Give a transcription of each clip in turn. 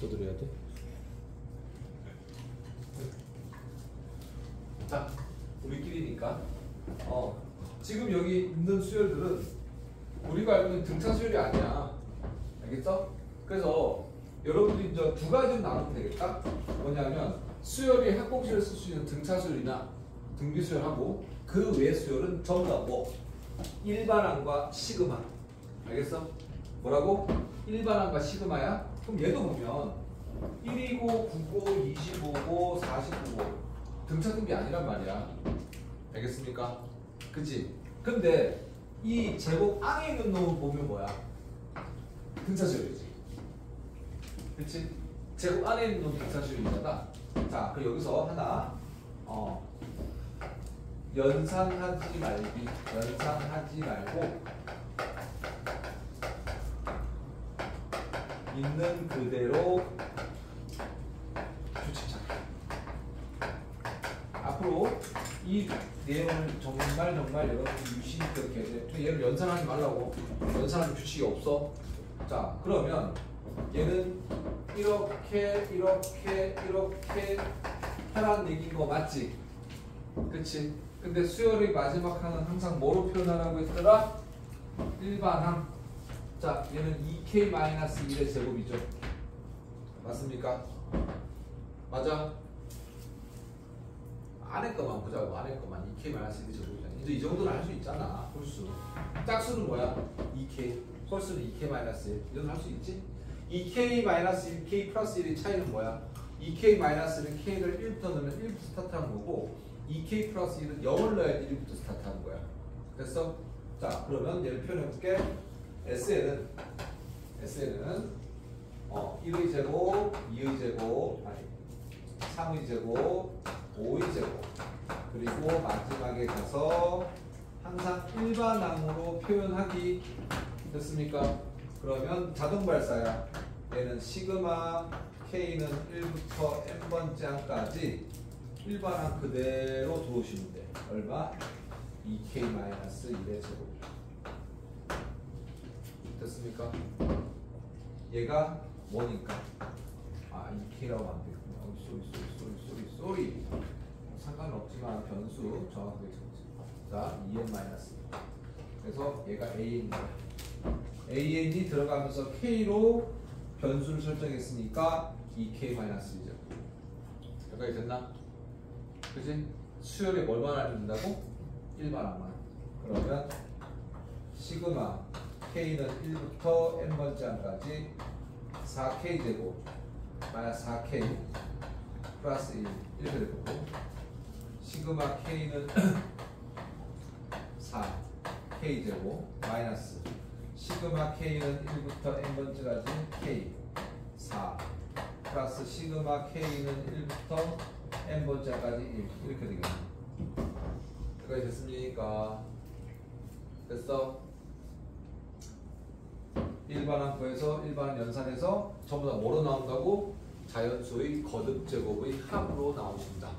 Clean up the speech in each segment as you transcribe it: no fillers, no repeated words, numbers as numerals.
써드려야 돼? 자, 우리끼리니까 지금 여기 있는 수열들은 우리가 알고 있는 등차 수열이 아니야. 알겠어? 그래서 여러분들이 이제 두 가지로 나누면 되겠다. 뭐냐면 수열이 학공수열에 쓸 수 있는 등차 수열이나 등비 수열하고 그 외 수열은 전부 다 뭐? 일반항과 시그마. 알겠어? 뭐라고? 일반항과 시그마야? 그럼 얘도 보면 1이고 9고 25고 49고 등차 등비 아니란 말이야. 알겠습니까? 그치? 근데 이 제곱 안에 있는 놈을 보면 뭐야? 등차 수열이지. 그치? 제곱 안에 있는 놈이 등차 수열이잖아. 자, 그럼 여기서 하나 연산하지 말고 있는 그대로 규칙 잡기. 앞으로 이 내용을 정말 여러분이 유심히 기억해야 돼. 얘를 연산하지 말라고. 연산하는 규칙이 없어. 자, 그러면 얘는 이렇게 하라는 얘기인 거 맞지? 그치? 근데 수열의 마지막 항은 항상 뭐로 표현하라고 했더라? 일반항. 자, 얘는 2k-1의 제곱이죠. 맞습니까? 맞아? 안에 거만 보자고. 안에 거만 2k-1의 제곱이잖아. 이제 이 정도는 할 수 있잖아. 홀수. 짝수는 뭐야? 2k. 홀수는 2k-1. 이건 할 수 있지? 2k-1, k 플러스 1의 차이는 뭐야? 2k-는 k를 1부터 넣으면 1부터 스타트하는 거고 2k 플러스 1은 0을 넣어야 1부터 스타트하는 거야. 됐어? 자, 그러면 얘를 표현해볼게. SN은 1의 제곱, 2의 제곱, 3의 제곱, 5의 제곱, 그리고 마지막에 가서 항상 일반항으로 표현하기. 됐습니까? 그러면 자동 발사야. 얘는 시그마 K는 1부터 n번째 항까지 일반항 그대로 들어오시면 돼. 얼마? 2k-1의 제곱. 됐습니까? 얘가 뭐니까? 2k라고 안 되겠구나. 쏘리. 상관은 없지만 변수 정확하게 적지. 자, 2n-. 그래서 얘가 AN이야. AN이 들어가면서 K로 변수를 설정했으니까 2k-1이죠. 여기까지 됐나? 그치? 수열이 얼마나 된다고? 일반항만. 그러면 시그마 K는 1부터 n번째 항까지 4k 제곱 마이너스 4k 플러스 1 이렇게 될 거고, 시그마 K는 4k 제곱 마이너스 시그마 K는 1부터 n번째까지 K 4 플러스 시그마 K는 1부터 n번째까지 1 이렇게 되겠네. 여기까지 됐습니까? 됐어? 일반항 구해서 일반항 연산해서 전부 다 뭐로 나온다고? 자연수의 거듭 제곱의 합으로 나오신다.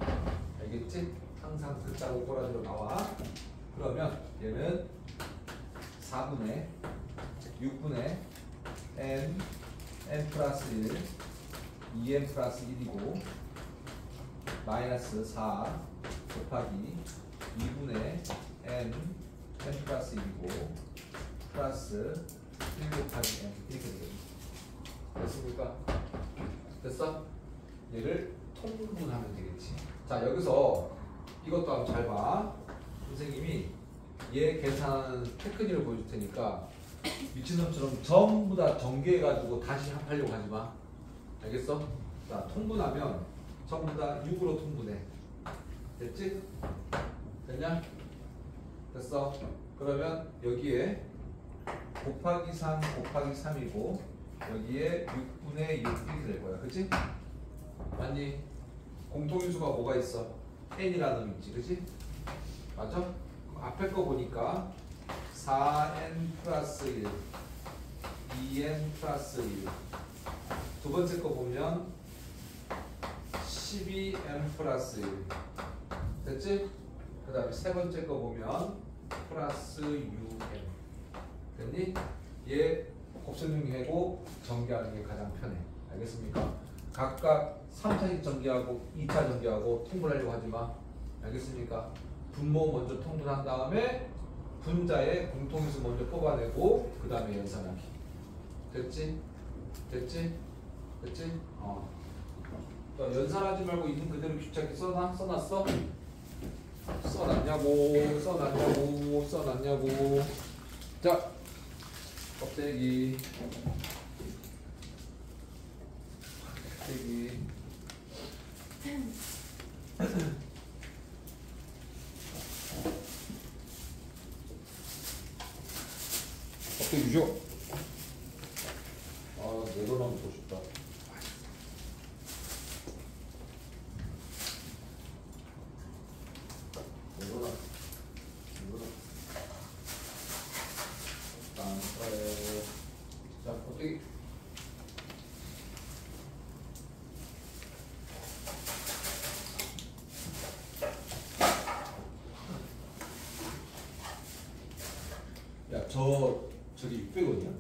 알겠지? 항상 글자로 꼬라지로 나와. 그러면 얘는 4분의 6분의 n 플러스 1 2n 플러스 1이고 마이너스 4 곱하기 2분의 n 플러스 1이고 플러스 1 곱하기 n 이렇게 되겠습니다. 됐습니까? 됐어? 얘를 통분하면 되겠지. 자, 여기서 이것도 한번 잘 봐. 선생님이 얘 계산하는 테크닉을 보여줄 테니까 미친놈처럼 전부 다 전개해가지고 다시 합하려고 하지 마. 알겠어? 자, 통분하면 전부 다 6으로 통분해. 됐지? 됐냐? 됐어? 그러면 여기에 곱하기 3 곱하기 3이고 여기에 6분의 6이 될 거야. 그치? 맞니? 공통인수가 뭐가 있어? n이라는 놈이 있지. 그치? 맞아? 앞에 거 보니까 4n 플러스 1 2n 플러스 1 두 번째 거 보면 12n 플러스 1 됐지? 그 다음에 세 번째 거 보면 플러스 6n 됐니? 얘 곱셈 정리하고 전개하는 게 가장 편해. 알겠습니까? 각각 3차식 전개하고 2차 전개하고 통분하려고 하지 마. 알겠습니까? 분모 먼저 통분한 다음에 분자의 공통인수 먼저 뽑아내고 그 다음에 연산하기. 됐지? 됐지? 됐지? 그러니까 연산하지 말고 있는 그대로 귀찮게 써놨어? 써놨냐고 써놨냐고 써놨냐고. 자, 껍데기 껍데기 주죠. 내려놓으면 보고 싶다. 내려놔. 자, 껍데기. 야, 저기 600원이야?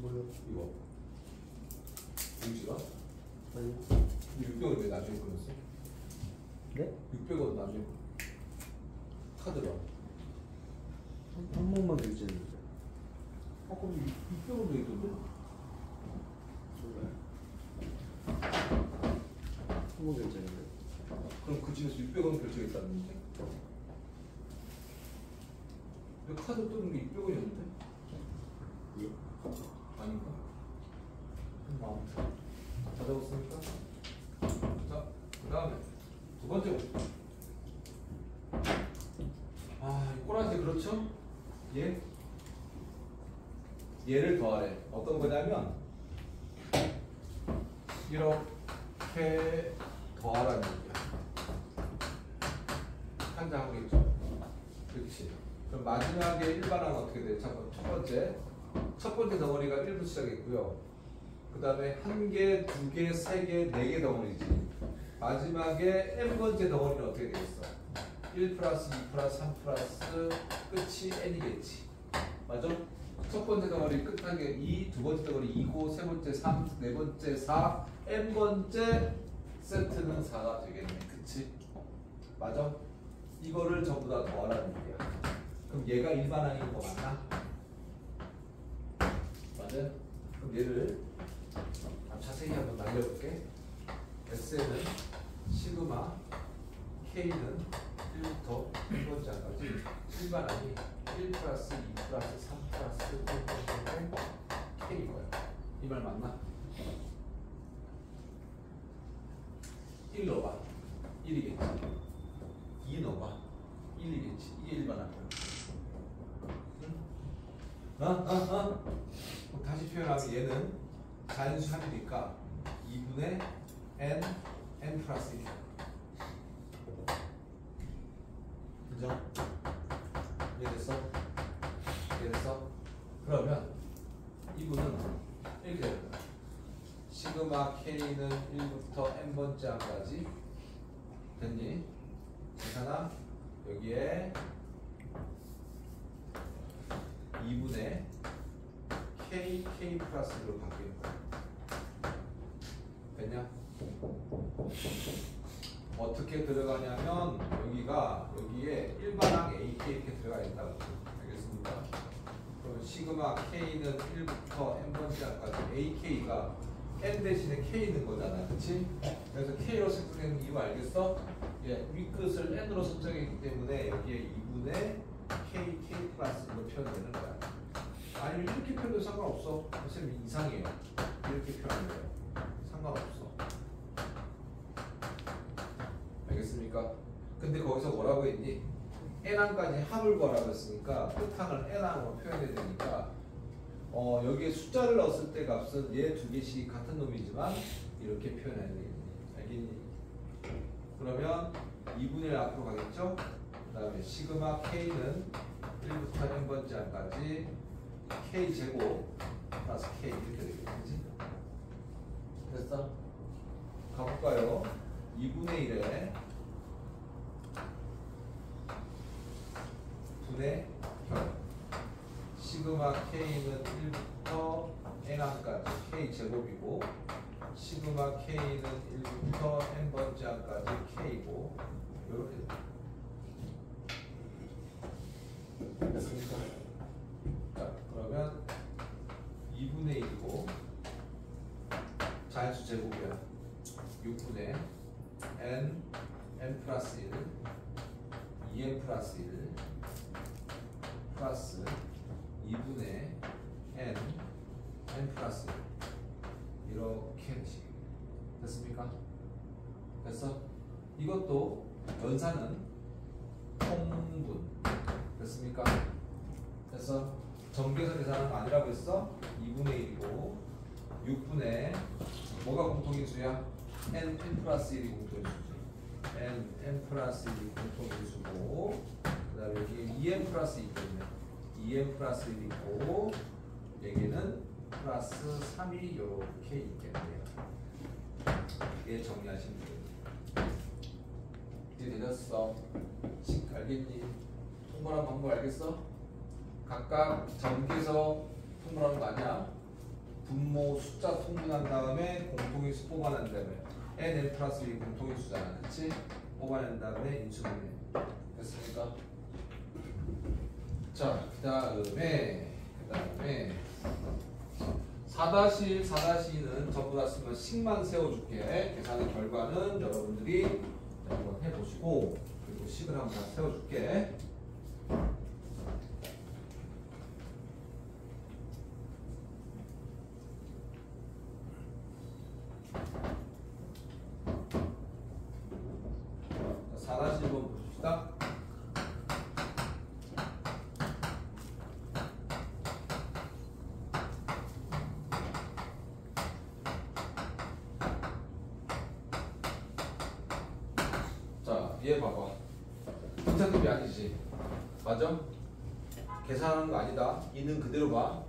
뭐요? 이거. 봉지가? 아니요. 600원 왜 나중에 끊었어? 네? 600원 나중에 카드로. 한 번만 결제했는데. 그럼 600원 왜 있던데? 한 번 결제했는데. 그럼 그 집에서 600원 결제했다는 얘기지? 왜 카드 뜨는 게 600원이었는데? 예? 아닌가? 아무튼 다 적었으니까. 자, 그 다음에 두 번째 봅시다. 이 꼬라지 그렇죠? 얘를 더하래. 어떤 거냐면 이렇게 더하라는 얘기야. 한장하겠죠. 그렇지. 그럼 마지막에 일반항은 어떻게 돼? 첫 번째 덩어리가 1부터 시작했고요. 그 다음에 1개, 2개, 3개, 4개 덩어리지. 마지막에 n번째 덩어리는 어떻게 되겠어? 1 플러스 2 플러스 3 플러스 끝이 n이겠지. 맞아? 첫 번째 덩어리 끝하게 2, 두 번째 덩어리 2고, 세 번째 3, 네 번째 4, n번째 세트는 4가 되겠네. 그치? 맞아? 이거를 전부 다 더하라는 얘기야. 그럼 얘가 일반항인 거 맞나? 맞아? 그럼 얘를 자세히 한번 날려볼게. S는 시그마, K는 1부터 1번째까지 일반항이 1 플러스 2 플러스 3 플러스 1번째 K인 거야. 이 말 맞나? 1 넣어봐. 1이겠지. 2 넣어봐. 1이겠지. 이게 일반항이야. 응? 다시 표현하면 얘는 자연수 3이니까 2분의 n 플러스 1이야. 그죠? 이해됐어? 이해됐어? 그러면 2분은 이렇게 되는 거야. 시그마 K는 1부터 n번째 항까지 됐니? 괜찮아? 여기에 2분의 K 플러스로 바뀌는 거야. 됐냐? 어떻게 들어가냐면 여기에 일반항 AK 이렇게 들어가 있다고. 알겠습니까? 그럼 시그마 K는 1부터 n번째 항까지 AK가 n 대신에 K 있는 거잖아. 그치? 그래서 K로 설정된 이유 알겠어? 윗끝을 n으로 설정했기 때문에 여기에 2분의 K 플러스로 표현되는 거야. 아니면 이렇게 표현도 상관없어. 선생님 이상해요. 이렇게 표현해요. 상관없어. 알겠습니까? 근데 거기서 뭐라고 했니? n항까지 합을 구하라고 했으니까 끝항을 n항으로 표현해야 되니까 여기에 숫자를 넣었을 때 값은 얘 두 개씩 같은 놈이지만 이렇게 표현해야 되겠니? 알겠니? 그러면 2분의 1 앞으로 가겠죠? 그 다음에 시그마 K는 1부터 n번째 항까지 K제곱 플러스 K 이렇게 되겠지? 됐어? 가볼까요? 2분의 1에 분의 혈 시그마 K는 1부터 n항까지 K제곱이고 시그마 K는 1부터 n번째 항까지 K고 이렇게 됐습니까? 자 그러면 2분의 1이고 자연수 제곱이야. 6분의 n 플러스 1 2n 플러스 1 플러스 2분의 n 플러스 1 이렇게 됐습니까? 됐어? 이것도 연산은 통분 됐습니까? 됐어? 정계선 계산은 아니라고 했어? 2분의 1이고 6분의 뭐가 공통인수야? n 플러스 1이 공통인수지. n 플러스 1이 공통인수고 그 다음에 여기 2n 플러스 2 때문에 2n 플러스 1이 있고 여기는 플러스 3이 이렇게 있겠네요. 이게 정리하시면 돼요. 이제 되셨어. 알겠니? 통분하는 방법 알겠어? 각각 점께서 통분하는 거 아니야? 분모 숫자 통분한 다음에 공통인수 뽑아낸 다음에 n 플러스 1이 공통인수잖아. 그치? 뽑아낸 다음에 인수분해. 됐습니까? 자, 그 다음에 4-1, 4-2는 전부 다 쓰면 식만 세워줄게. 계산의 결과는 여러분들이 한번 해보시고 그리고 식을 한번 다 세워줄게. 자, 4-1번 보십시다. 얘 봐봐. 분산급이 아니지. 맞아? 계산하는 거 아니다. 있는 그대로 봐.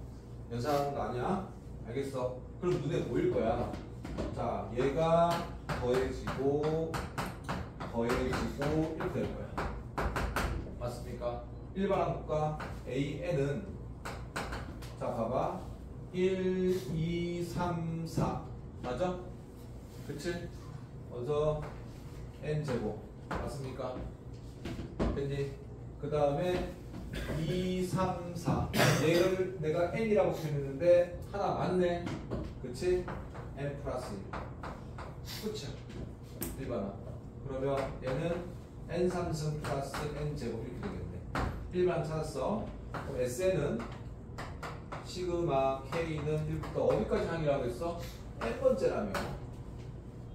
연산하는 거 아니야. 알겠어? 그럼 눈에 보일 거야. 자, 얘가 더해지고 이렇게 될 거야. 맞습니까? 일반항 볼까? AN은 자, 봐봐. 1, 2, 3, 4. 맞아? 그치? 어서 n제곱. 맞습니까? 됐니? 그 다음에 2, 3, 4 얘를 내가 n이라고 표현했는데 하나 맞네. 그치? n 플러스 1 그치? 일반화. 그러면 얘는 n 3승 플러스 n 제곱 이렇게 되겠네. 일반 찾았어. 그럼 SN은 시그마 K는 1부터 어디까지 항이라고 했어? n번째라며.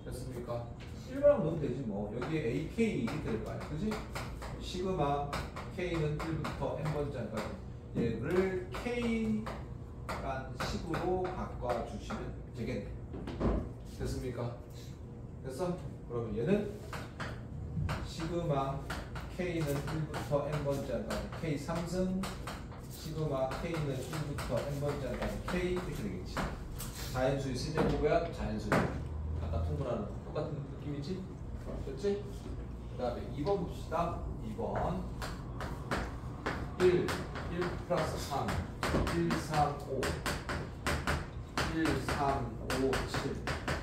됐습니까? 일반항 넣으면 되지 뭐. 여기에 AK 이렇게 될 거 아니야. 그지? 시그마 K는 1부터 n번째까지 얘를 K란 식으로 바꿔주시면 되겠네. 됐습니까? 됐어? 그러면 얘는 시그마 K는 1부터 n번째까지 K 3승 시그마 K는 1부터 n번째까지 K 이렇게 되겠지. 자연수의 세제곱이야. 자연수의 아까 통분하는 똑같은 느낌이지? 됐지? 그 다음에 2번 봅시다. 2번 1 플러스 3 1, 3, 5 1, 3, 5, 7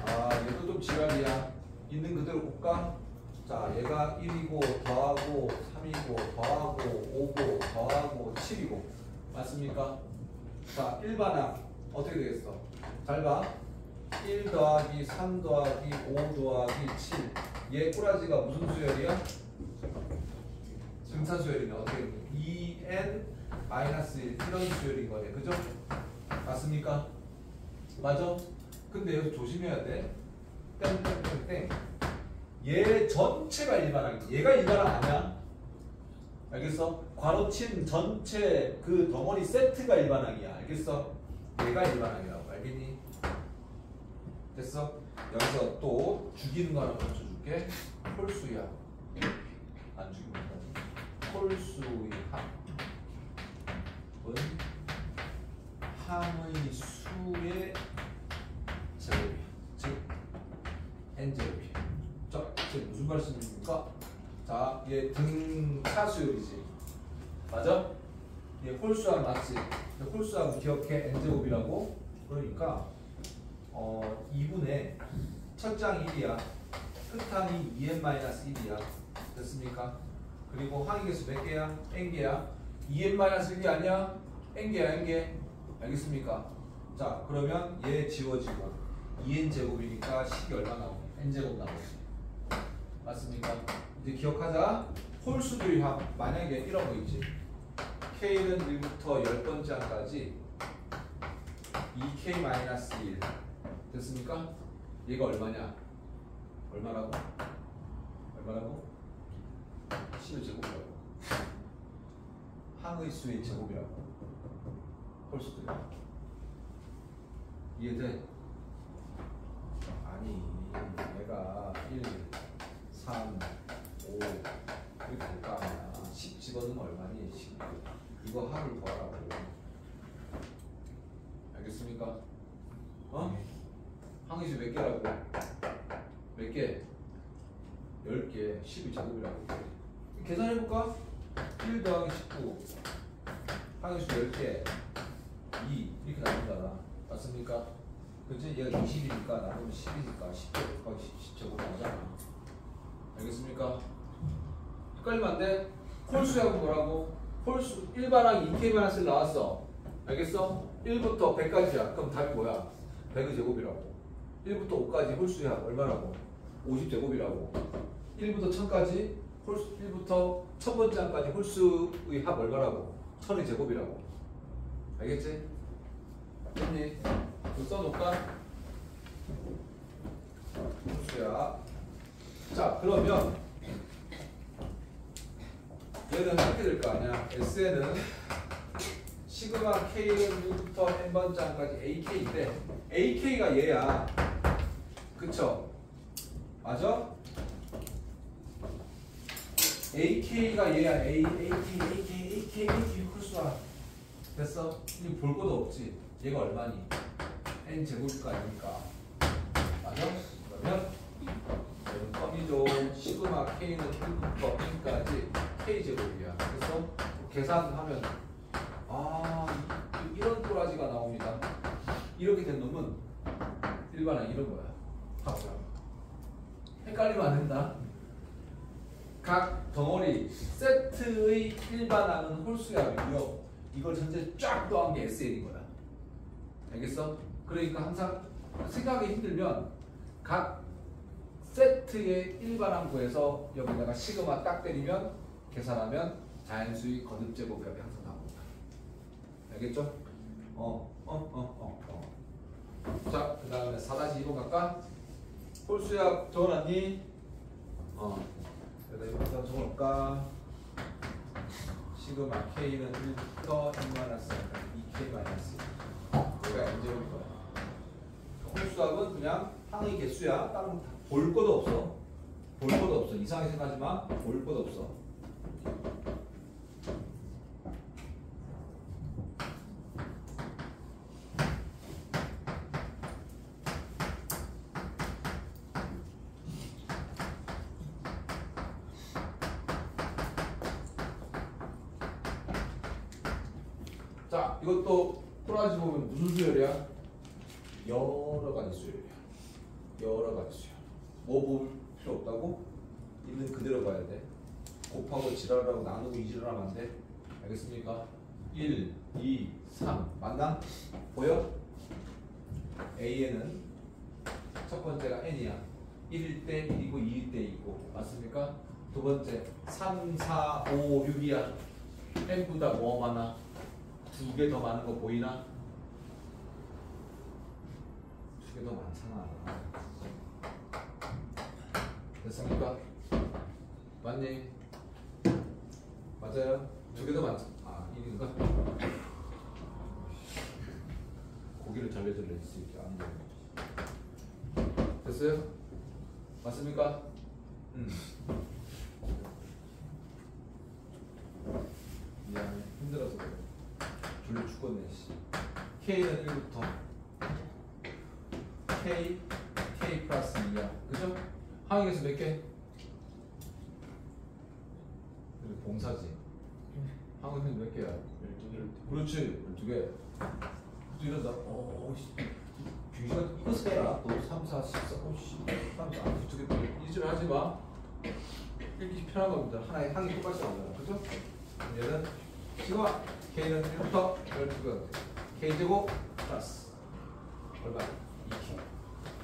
아 얘도 좀 지랄이야. 있는 그대로 볼까? 자 얘가 1이고 더하고 3이고 더하고 5고 더하고 7이고 맞습니까? 자 일반항 어떻게 되겠어? 잘 봐. 1 더하기 3 더하기 5 더하기 7 얘 꼬라지가 무슨 수열이야? 등차수열이네. 어떻게 2n 마이너스 1 이런 수열인 거네. 그죠? 맞습니까? 맞아? 근데 여기서 조심해야 돼. 땡땡땡땡 얘 전체가 일반항이야. 얘가 일반항 아니야. 알겠어? 괄호친 전체 그 덩어리 세트가 일반항이야. 알겠어? 얘가 일반항이라고. 알겠니? 됐어? 여기서 또 죽이는 거 하나 맞춰줄게. 홀수야. 안 죽이면 되지. 홀수의 합은 항의 수의 제곱이야. 즉 n제곱이야. 자, 이게 무슨 말씀입니까? 자, 얘 등차수열이지. 맞아? 얘 홀수함 맞지? 홀수함 기억해. n제곱이라고. 그러니까 2분의 첫장 1이야. 끝항이 2n-1이야. 됐습니까? 그리고 항의계수 몇 개야? n개야. 2n-1이 아니야? n개야, n개. 알겠습니까? 자, 그러면 얘 지워지고 2n 제곱이니까 식이 얼마 나오니? n 제곱 나오지. 맞습니까? 이제 기억하자. 홀수들이 만약에 이런 거 있지. k는 1부터 10번째 항까지 2k-1 됐습니까? 얘가 얼마냐? 얼마라고? 얼마라고? 10의 제곱이라고. 항의 수의 제곱이라고. 홀수들이. 이해돼? 아니, 얘가 1, 3, 5 이렇게 될 거 아니야. 10 집어넣으면 얼마니? 10. 이거 합을 구하라고. 알겠습니까? 항의수 몇 개라고? 몇 개? 10개. 10이 제곱이라고. 계산해볼까? 1 더하기 19 항의수 10개 2 이렇게 나온다. 맞습니까? 그치? 얘가 20이니까 나누면 10이니까 10제곱 곱하기 10제곱 나오잖아. 알겠습니까? 헷갈리면 안 돼? 홀수하고 뭐라고? 홀수 1반항 2k-1 나왔어. 알겠어? 1부터 100까지야. 그럼 답이 뭐야? 100의 제곱이라고. 1부터 5까지 홀수야. 얼마라고? 50제곱이라고. 1부터 1000까지 홀수 1부터 1000번째 항까지 홀수의 합 얼마라고? 1000의 제곱이라고. 알겠지? 됐니? 이거 써놓을까? 홀수야. 자, 그러면 얘는 이렇게 될 거 아니야. SN은 시그마 K는 1부터 n번째 항까지 AK인데 AK가 얘야. 그쵸? 맞아? AK가 얘야. AK 홀수야. 됐어? 이거 볼 것도 없지. 얘가 얼마니? n 제곱일 거 아닙니까? 맞아? 그러면 얘는 껌이죠. 시그마 K는 1부터 n까지 K제곱이야. 그래서 계산하면 이런 또라지가 나옵니다. 이렇게 된 놈은 일반항 이런 거야. 봐보자. 헷갈리면 안 된다. 각 덩어리 세트의 일반항은 홀수야이고요. 이걸 전체 쫙 더한 게 SN인 거야. 알겠어? 그러니까 항상 생각하기 힘들면 각 세트의 일반항 구해서 여기다가 시그마 딱 때리면 계산하면 자연수의 거듭제곱값이 항상 나옵니다. 알겠죠? 자, 그 다음에 4-2번 갈까? 홀수야 적어놨니? 여기다 이거 적어놓을까? 시그마 K는 1부터 n-2k-1 여기가 n제곱일 거야. 홀수합은 그냥 항의 개수야. 다른 볼 것도 없어. 볼 것도 없어. 이상하게 생각하지 마. 볼 것도 없어. 자, 이것도 꼬라지 보면 무슨 수열이야? 여러 가지 수열이야. 여러 가지 수열. 뭐 볼 필요 없다고? 있는 그대로 봐야 돼. 곱하고 지랄하고 나누고 이지랄하면 안 돼. 알겠습니까? 1, 2, 3 맞나? 보여? A에는 첫 번째가 n이야. 1일 때 1이고 2일 때 2고 맞습니까? 두 번째 3, 4, 5, 6이야. n보다 뭐 많아? 두 개 더 많은 거 보이나? 두 개 더 많잖아. 됐습니까? 맞니? 맞아요? 두 개 더 많죠? 아, 1인가? 고기를 잘려들려 있을 수 있게 안 돼. 됐어요? 맞습니까? 미안해. 힘들어서 그래. 졸려 죽겠네. K는 1부터 K 플러스 2야. 그죠? 항의계수 몇 개? 봉사지. 항의계수 몇 개야? 12개를 그렇지. 12개. 또 이런다. 2시간 이거 세라. 너 3, 4, 14, 3, 4. 어떻게 이질 하지 마. 읽기 편한 겁니다. 하나의 항이 똑같이 나오잖아. 그죠? 얘는 시그마 K는 1부터 12가 K제곱 플러스 얼마? 2K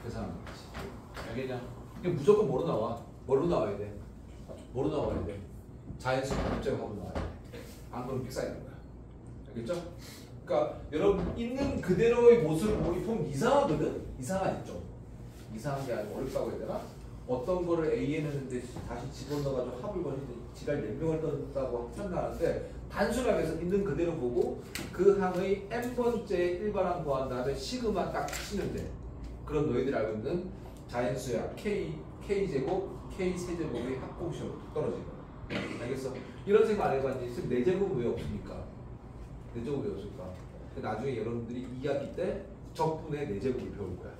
계산하는 거지. 알겠냐? 이게 무조건 뭐로 나와? 뭐로 나와야 돼? 뭐로 나와야 돼? 자연수 법제하고 나와야 돼. 안 그러면 빅사이드인 거야. 알겠죠? 그러니까 여러분 있는 그대로의 모습을 보면 이상하거든? 이상하지 좀. 이상한 게 아니고 어렵다고 해야 되나? 어떤 거를 A에 넣는데 다시 집어넣어가지고 합을 거는데 지랄 몇 명을 넣었다고 판단하는데 단순하게 해서 있는 그대로 보고 그 항의 n번째 일반항 구한 다음에 시그마 딱 치면 돼. 그런 너희들이 알고 있는 자연수야. K제곱, K세제곱의 합공식으로 떨어지는 거야. 알겠어? 이런 생각 안 해봤니? 지금 4제곱은 왜 없습니까? 4제곱이 왜 없을까? 나중에 여러분들이 2학기 때 적분의 4제곱을 배울 거야.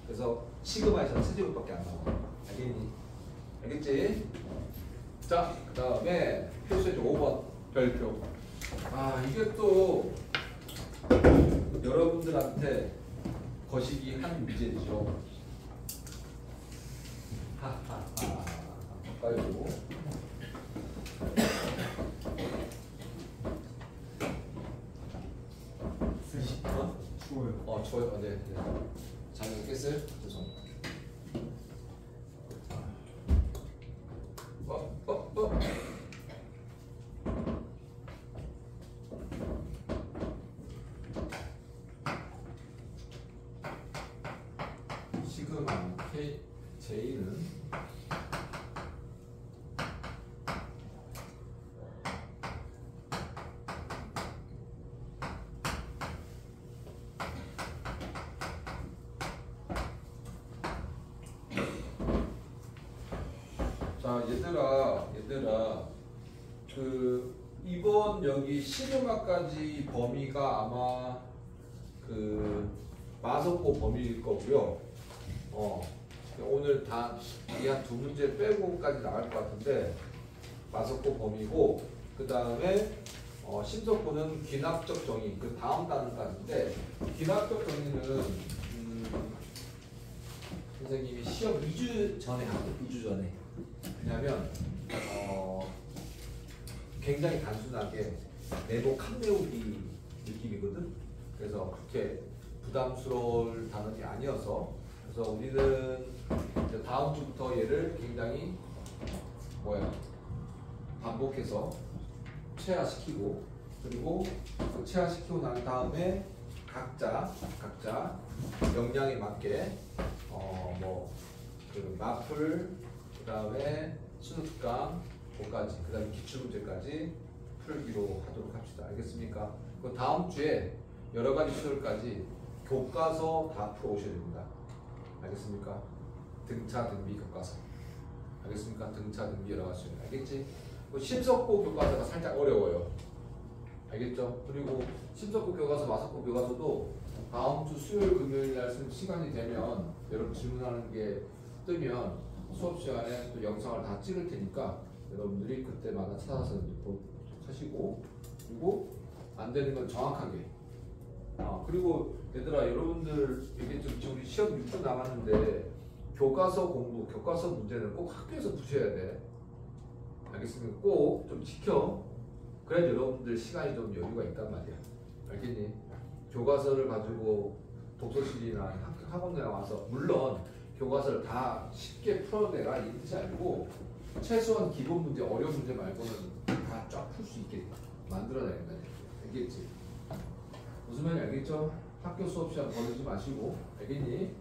그래서 시그마에서는 세제곱밖에 안 나와. 알겠니? 알겠지? 자, 그 다음에 필수의 5번 별표. 아, 이게 또 여러분들한테 거시기 한 문제죠. 하하하. 가까이로. 추워요. 추워요. 네. 잠이 깼어요? 죄송합니다. 시그마 K J는 자, 얘들아, 그 이번 여기 시그마까지 범위가 아마 그 마석고 범위일 거고요. 오늘 다 이 한 2문제 빼고까지 나갈 것 같은데 마석고 범위고, 그 다음에 심석고는 귀납적 정의, 그 다음 단까지인데 귀납적 정의는 선생님이 시험 2주 전에 하고 2주 전에. 왜냐면 굉장히 단순하게 내복 칸 외우기 느낌이거든. 그래서 그렇게 부담스러울 단원이 아니어서, 그래서 우리는 이제 다음 주부터 얘를 굉장히 반복해서 체화시키고, 그리고 그 체화시키고 난 다음에 각자 역량에 맞게 그 마플, 그 다음에 수능특강, 그까지, 그 다음에 기출문제까지 풀기로 하도록 합시다. 알겠습니까? 그 다음 주에 여러 가지 수요일까지 교과서 다 풀어오셔야 됩니다. 알겠습니까? 등차, 등비 교과서. 알겠습니까? 등차, 등비 여러 가지 수요. 알겠지? 심석고 교과서가 살짝 어려워요. 알겠죠? 그리고 심석고 교과서, 마석고 교과서도 다음 주 수요일, 금요일 날 시간이 되면 여러분 질문하는 게 뜨면 수업 시간에 또 영상을 다 찍을 테니까 여러분들이 그때마다 찾아서 보도록 하시고, 그리고 안 되는 건 정확하게. 그리고 얘들아, 여러분들 이게 좀 우리 시험 6주 남았는데 교과서 공부, 교과서 문제는 꼭 학교에서 푸셔야 돼. 알겠습니까? 꼭 좀 지켜. 그래야 여러분들 시간이 좀 여유가 있단 말이야. 알겠니? 교과서를 가지고 독서실이나 학원에 와서, 물론 교과서를 다 쉽게 풀어내라 이 뜻이 아니고 최소한 기본 문제, 어려운 문제 말고는 다 쫙 풀 수 있게 만들어내야 된다. 알겠지? 무슨 말인지 알겠죠? 학교 수업 시간 버리지 마시고. 알겠니?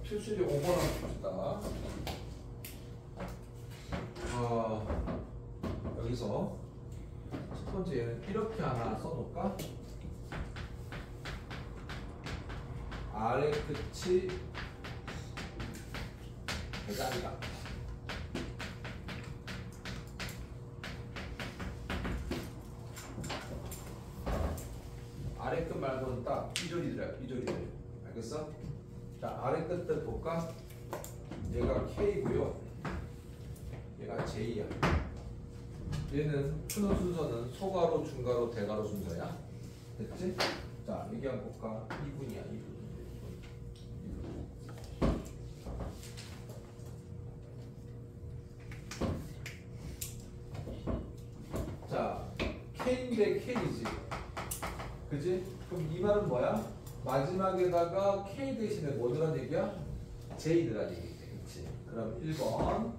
필수제 5번 한번 봅시다. 여기서 첫 번째 얘는 이렇게 하나 써놓을까? R의 끝이 대각이다. 아래 끝 말고는 딱 삐조리더라. 삐조리들. 알겠어? 자, 아래 끝들 볼까? 얘가 K고요. 얘가 J야. 얘는 푸는 순서는 소가로, 중가로, 대가로 순서야. 됐지? 자, 여기 한번 볼까? 2분이야, 2분. 자, K인데 K지. 그지? 그럼 이 말은 뭐야? 마지막에다가 K 대신에 뭐 넣으란 얘기야? J 넣으란 얘기지. 그치? 그럼 1번.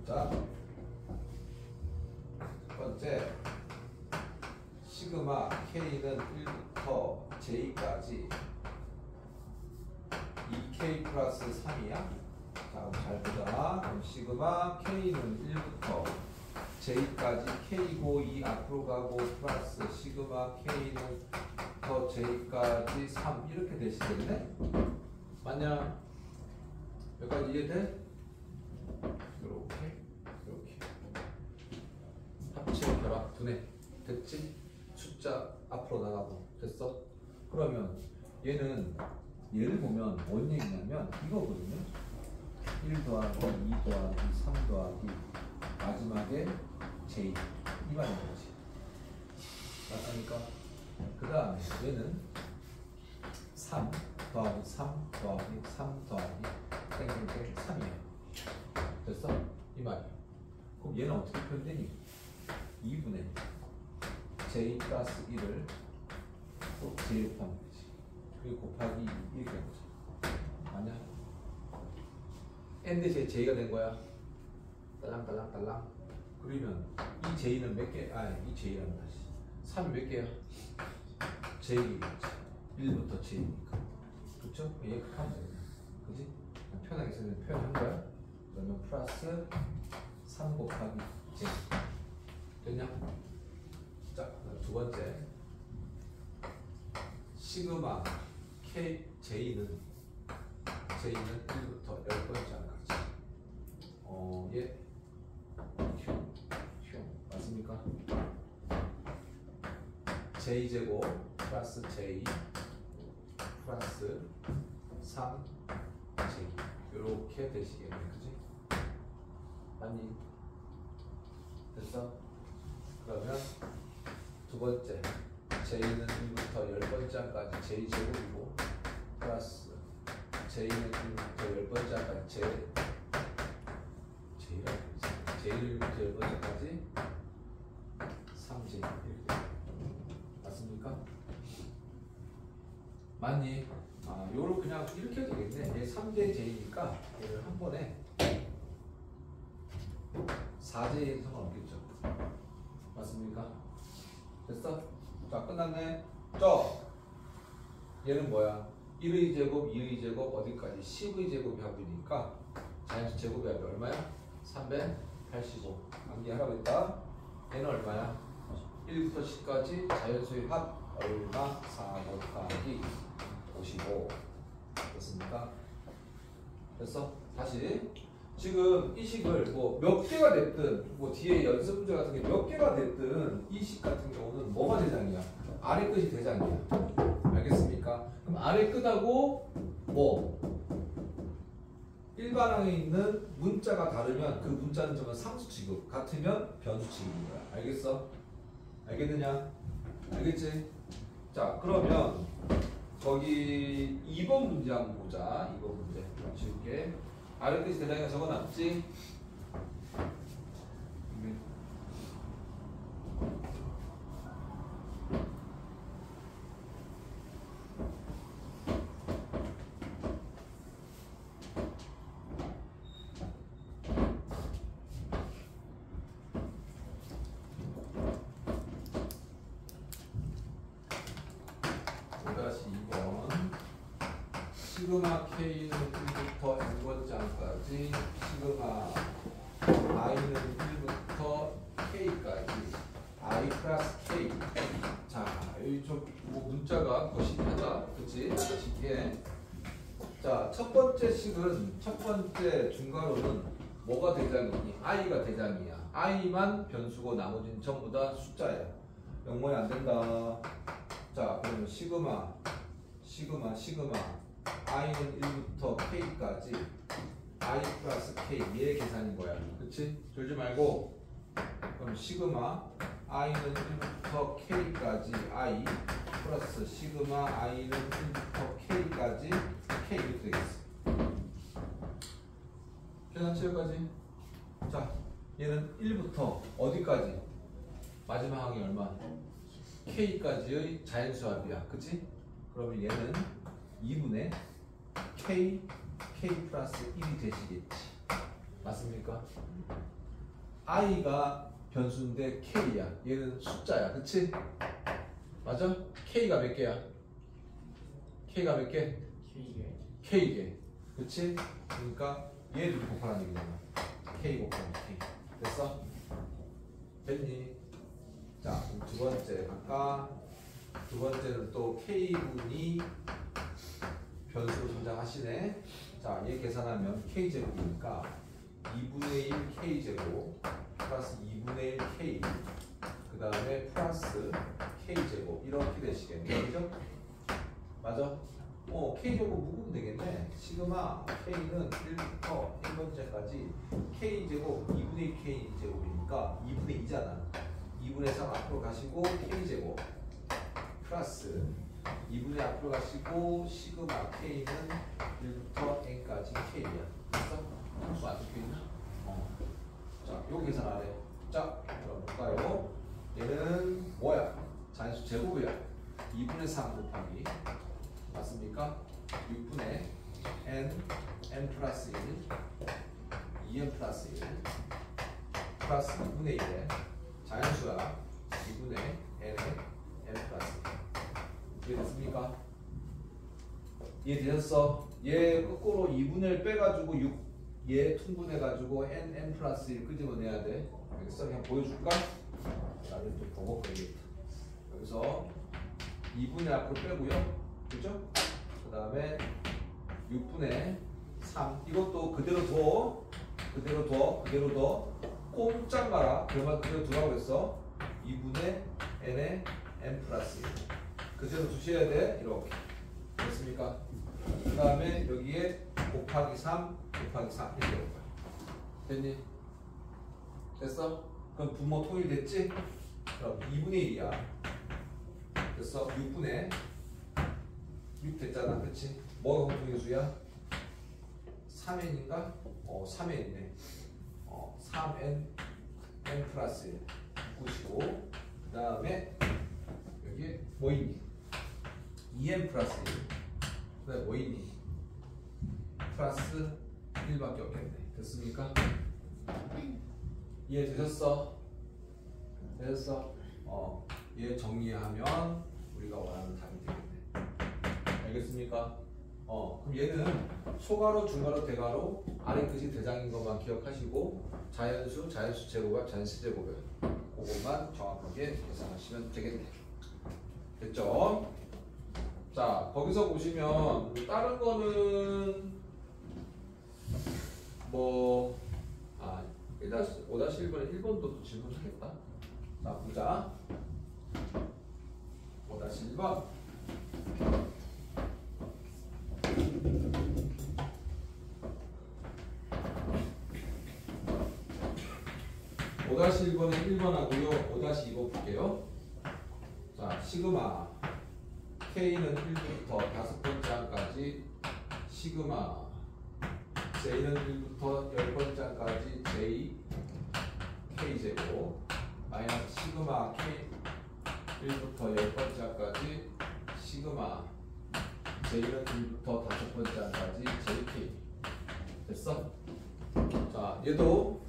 자, 첫 번째. 시그마 K는 1부터 J까지 2K 플러스 3이야. 자, 그럼 잘 보자. 그럼 시그마 K는 1부터 J까지 K고 2 앞으로 가고 플러스 시그마 K는 더 J까지 3 이렇게 되시겠네? 맞냐? 여기까지 이해돼? 이렇게 합체 결합 분해 됐지? 숫자 앞으로 나가고 됐어? 그러면 얘는 얘를 보면 뭔 얘기냐면 이거거든요. 1 더하기 2 더하기 3 더하기 마지막에 J 이 말인 거지. 맞습니까? 그 다음에 얘는 3 더하기 3 더하기 3 더하기 땡땡땡 3이야. 됐어? 이 말이야. 그럼 얘는 어떻게 표현되니? 2분의 J 플러스 1을 또 J로 표현하면 되지. 그리고 곱하기 2 이렇게 해보자. 맞냐? N 대신에 J가 된 거야. 딸랑딸랑딸랑. 그러면 이 J는 몇 개? 이 J라는 다시 3이 몇 개야? J이겠지. 1부터 J니까. 그쵸? 얘 그렇게 하면 되겠네. 그지? 편하게 쓰는 표현한 거야. 그러면 플러스 3 곱하기 J 됐냐? 자, 두 번째 시그마 K J는 1부터 10번째까지 얘 흉 맞습니까? J제곱 플러스 J 플러스 3J 이렇게 되시겠네. 그지? 맞니? 됐어? 그러면 두 번째 J는 1부터 10번째까지 J제곱이고 플러스 J는 1부터 10번째까지 J를 1부터 10번째까지 3J 이렇게 맞습니까? 맞니? 요로 그냥 이렇게 해도 되겠네. 얘 3J, J니까 얘를 한 번에 4J에 상관없겠죠. 맞습니까? 됐어? 자, 끝났네. 얘는 뭐야? 1의 제곱, 2의 제곱, 어디까지? 10의 제곱이 합이니까 자연수 제곱이 합이 얼마야? 385. 암기하라고 했다. 얘는 얼마야? 1부터 10까지 자연수의 합 얼마? 4 곱하기 55. 됐습니까? 됐어? 다시. 지금 이 식을 뭐 몇 개가 됐든 뭐 뒤에 연습 문제 같은 게 몇 개가 됐든 이 식 같은 경우는 뭐가 대장이야? 아래 끝이 대장이야. 알겠습니까? 그럼 아래 끝하고 뭐 일반항에 있는 문자가 다르면 그 문자는 정말 상수 취급, 같으면 변수 취급인 거야. 알겠어? 알겠느냐? 알겠지? 자, 그러면 거기 2번 문제 한번 보자. 2번 문제 지울게. 아래 끝이 대장이가 적어놨지? 시그마 K는 1부터 n번째까지 시그마 I는 1부터 K까지 I 플러스 K. 자, 여기 좀 뭐 문자가 거시기하다. 그치? 거시기해. 자, 첫 번째 식은 첫 번째 중괄호는 뭐가 대장이니? I가 대장이야. I만 변수고 나머지는 전부 다 숫자야. 영모에 안 된다. 자, 그러면 시그마 i는 1부터 k까지 i 플러스 k 얘의 계산인 거야. 그치? 졸지 말고. 그럼 시그마 i는 1부터 k까지 i 플러스 시그마 i는 1부터 k까지 k 이렇게 되겠어. 계산치여까지. 자, 얘는 1부터 어디까지? 마지막 항이 얼마? k까지의 자연수합이야. 그치? 그러면 얘는 2분의 k 플러스 1이 되시겠지. 맞습니까? i가 변수인데 k야. 얘는 숫자야. 그치? 맞아? k가 몇 개야? k가 몇 개? k개. 그치? 그러니까 얘 둘이 곱하라는 얘기잖아. k 곱하기 k. 됐어? 됐니? 자, 그럼 두 번째 갈까? 두 번째는 또 k분이 변수로 등장하시네. 자, 얘 계산하면 k제곱이니까 2분의 1 k제곱 플러스 2분의 1 k 그 다음에 플러스 k제곱 이렇게 되시겠네. 그죠? 맞아? k제곱 묶으면 되겠네. 시그마 k는 1부터 1번째까지 k제곱 2분의 1 k제곱이니까 2분의 2잖아. 2분의 3 앞으로 가시고 k제곱 플러스 2분의 앞으로 가시고 시그마 k는 1부터 n까지 k야. 됐어? 함수 안 적혀있나? 자, 요 계산 안 해. 자, 그럼 볼까요? 얘는 뭐야? 자연수 제곱이야. 2분의 3 곱하기 맞습니까? 6분의 n 플러스 1 2n 플러스 1 플러스 2분의 1에 자연수야. 2분의 n에 n 플러스 1 이해됐습니까? 이해되셨어? 얘 거꾸로 2분의 1 빼가지고 얘 통분해가지고 n 플러스 1 끄집어내야 돼. 알겠어? 그냥 보여줄까? 나를 또 버벅거리겠다. 여기서 2분의 앞으로 빼고요. 그죠? 그 다음에 6분의 3 이것도 그대로 둬. 그대로 둬. 꼼짝 마라. 그러면 그대로 두라고 했어. 2분의 n에 n 플러스 1 그대로 두셔야 돼. 이렇게 됐습니까? 그 다음에 여기에 곱하기 3 이렇게 올 거야. 됐니? 됐어? 그럼 분모 통일됐지? 그럼 2분의 1이야. 됐어? 6분의 6 됐잖아. 그치? 뭐가 공통의 수야? 3n인가? 3n이네. 3n n 플러스 1 묶으시고 그 다음에 여기에 뭐 있니? 2n 플러스 1 그 다음에 뭐 있니? 플러스 1밖에 없겠네. 됐습니까? 이해되셨어? 되셨어? 얘 정리하면 우리가 원하는 답이 되겠네. 알겠습니까? 그럼 얘는 소가로, 중가로, 대가로 아래 끝이 대장인 것만 기억하시고 자연수 제곱과 자연수 제곱을 그것만 정확하게 계산하시면 되겠네. 됐죠? 자, 거기서 보시면 다른 거는 뭐 5-1번에 1번도 또 질문하겠다. 자, 보자. 5-1번 5-1번은 1번 하고요. 5-2번 볼게요. 자, 시그마 K는 1부터 5번째 항까지 시그마 J는 1부터 10번째 항까지 J K제곱 마이너스 시그마 K 1부터 10번째 항까지 시그마 J는 1부터 5번째 항까지 JK 됐어? 자, 얘도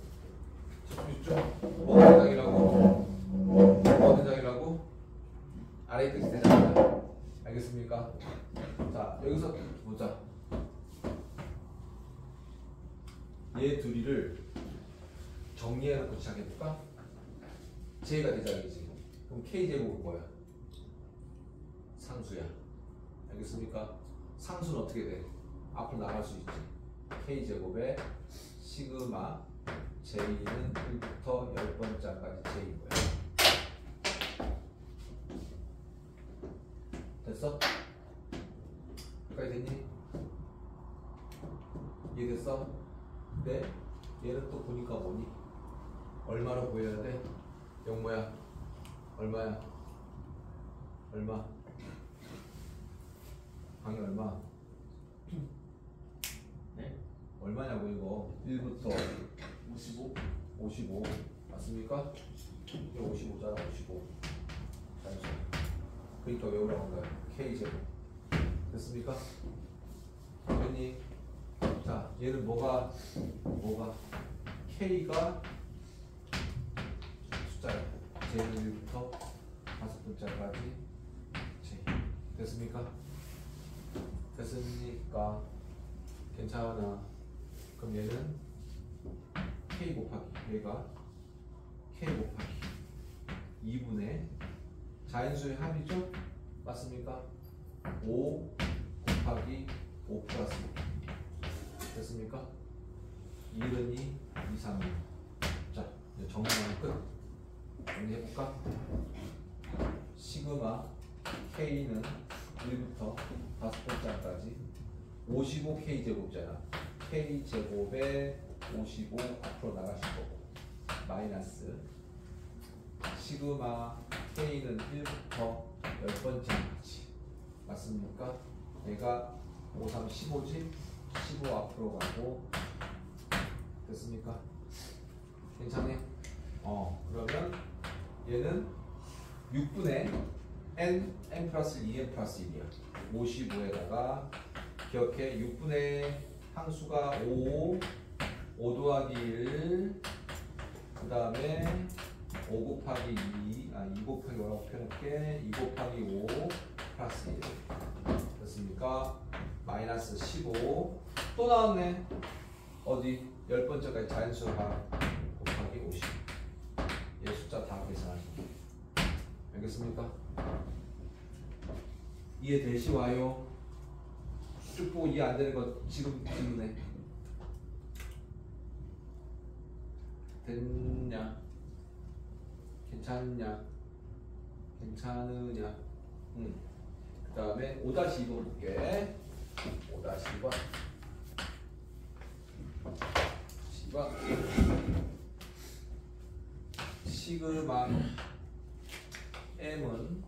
집중 뭐가 대장이라고? 아래 끝이 대장이다. 알겠습니까? 자, 여기서 보자. 얘 둘이를 정리해놓고 시작해볼까? J가 대장이지. 그럼 K제곱은 뭐야? 상수야. 알겠습니까? 상수는 어떻게 돼? 앞으로 나갈 수 있지. K제곱에 시그마 J는 1부터 10번째까지 J인 거야. 됐어? 여기까지 됐니? 이해됐어? 근데 얘는 또 보니까 뭐니? 얼마로 보여야 돼? 0 뭐야? 얼마야? 얼마? 방이 얼마? 네? 얼마냐고 이거 1부터 55? 55 맞습니까? 이게 55잖아 55 자연수 그러니까 외우라고 한 거야 K제곱 됐습니까? 됐니? 자 얘는 뭐가 K가 숫자야 제1부터 5번째까지 J 됐습니까? 됐습니까? 괜찮아. 그럼 얘는 K 곱하기 얘가 K 곱하기 2분의 자연수의 합이죠? 맞습니까? 5 곱하기 5 플러스 5 됐습니까? 1은 2, 2, 3, 2 자 이제 정리하면 끝 정리해볼까? 시그마 K는 1부터 5번째까지 55K 제곱잖아. K 제곱에 55 앞으로 나가실 거고 마이너스 시그마 K는 1부터 10번째까지 맞습니까? 얘가 5, 3, 15지? 15 앞으로 가고 됐습니까? 괜찮네? 그러면 얘는 6분의 n 플러스 2n 플러스 1이야 55에다가 기억해 6분의 항수가 5 더하기 1 그 다음에 5 곱하기 2 2 곱하기 5라고 표현할게 2 곱하기 5 플러스 1 됐습니까? 마이너스 15 또 나왔네 어디? 10번째까지 자연수가 곱하기 50 얘 숫자 다 계산하시고 알겠습니까? 이해되시 와요? 쭉 보고 이해 안 되는 거 지금 질문해. 됐냐? 괜찮냐? 괜찮으냐? 그 다음에 5-2번 볼게. 5-2번. 2번. 시그마 m은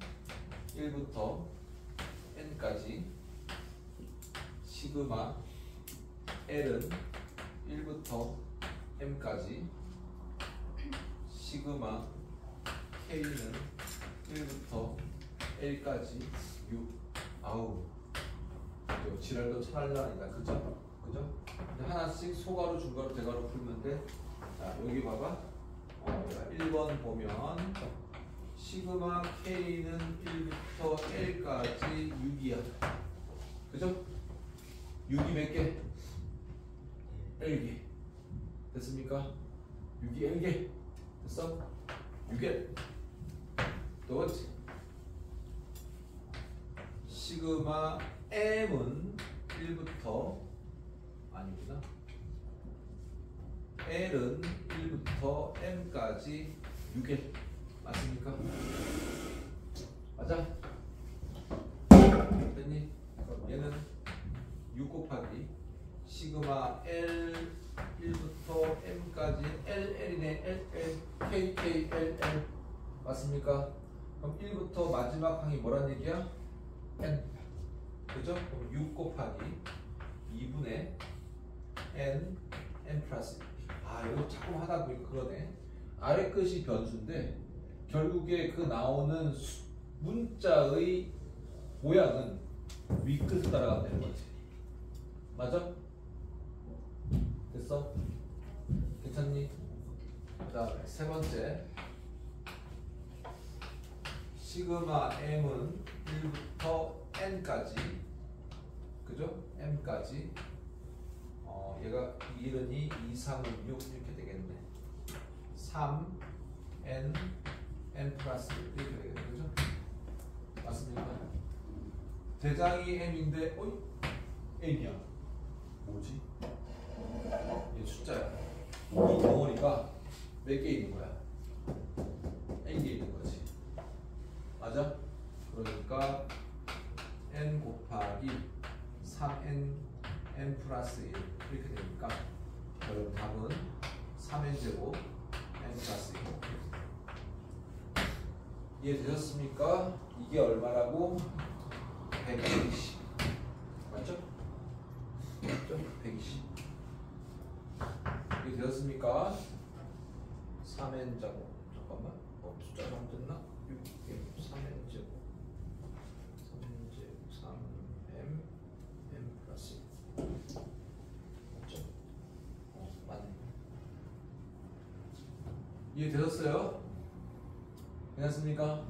1부터 n까지 시그마 L은 1부터 M까지 시그마 K는 1부터 L까지 6 아우 지랄도 찰나니까 그죠? 하나씩 소가로 중가로 대가로 풀면 돼. 자 여기 봐봐 1번 보면 시그마 K는 1부터 L까지 6이야 그죠? 6이 몇 개? L개 됐습니까? 6이 L개 됐어? 6개 또 시그마 M은 1부터 아니구나 L은 1부터 M까지 6개 맞습니까? 맞아? 됐니? 얘는 6 곱하기 시그마 L 1부터 M까지 LL이네 LL KK LL 맞습니까? 그럼 1부터 마지막 항이 뭐란 얘기야? N 그죠? 그럼 6 곱하기 2분의 N 플러스 이거 자꾸 하다 보니까 그러네 아래 끝이 변수인데 결국에 그 나오는 문자의 모양은 위 끝을 따라간다는 거지 맞아? 됐어? 괜찮니? 그 다음에 세 번째 시그마 m은 1부터 n까지 그죠? m까지 얘가 1은 2, 2, 3은 6 이렇게 되겠네 3, n 플러스 1 이렇게 되겠네 그죠? 맞습니까? 대장이 m인데 n이야 뭐지? 얘 숫자야 이 덩어리가 몇 개 있는 거야? n개 있는 거지 맞아? 그러니까 곱하기 3n n 플러스 1 이렇게 되니까 여러분 답은 3n제곱 n 플러스 1 이해되셨습니까? 이게 얼마라고? 120 맞죠? 맞죠? 120 이해되셨습니까? 3n제곱 잠깐만 숫자 잘못됐나? 3n제곱 3m n 플러스 1 맞죠? 맞네 이해되셨어요? 괜찮습니까?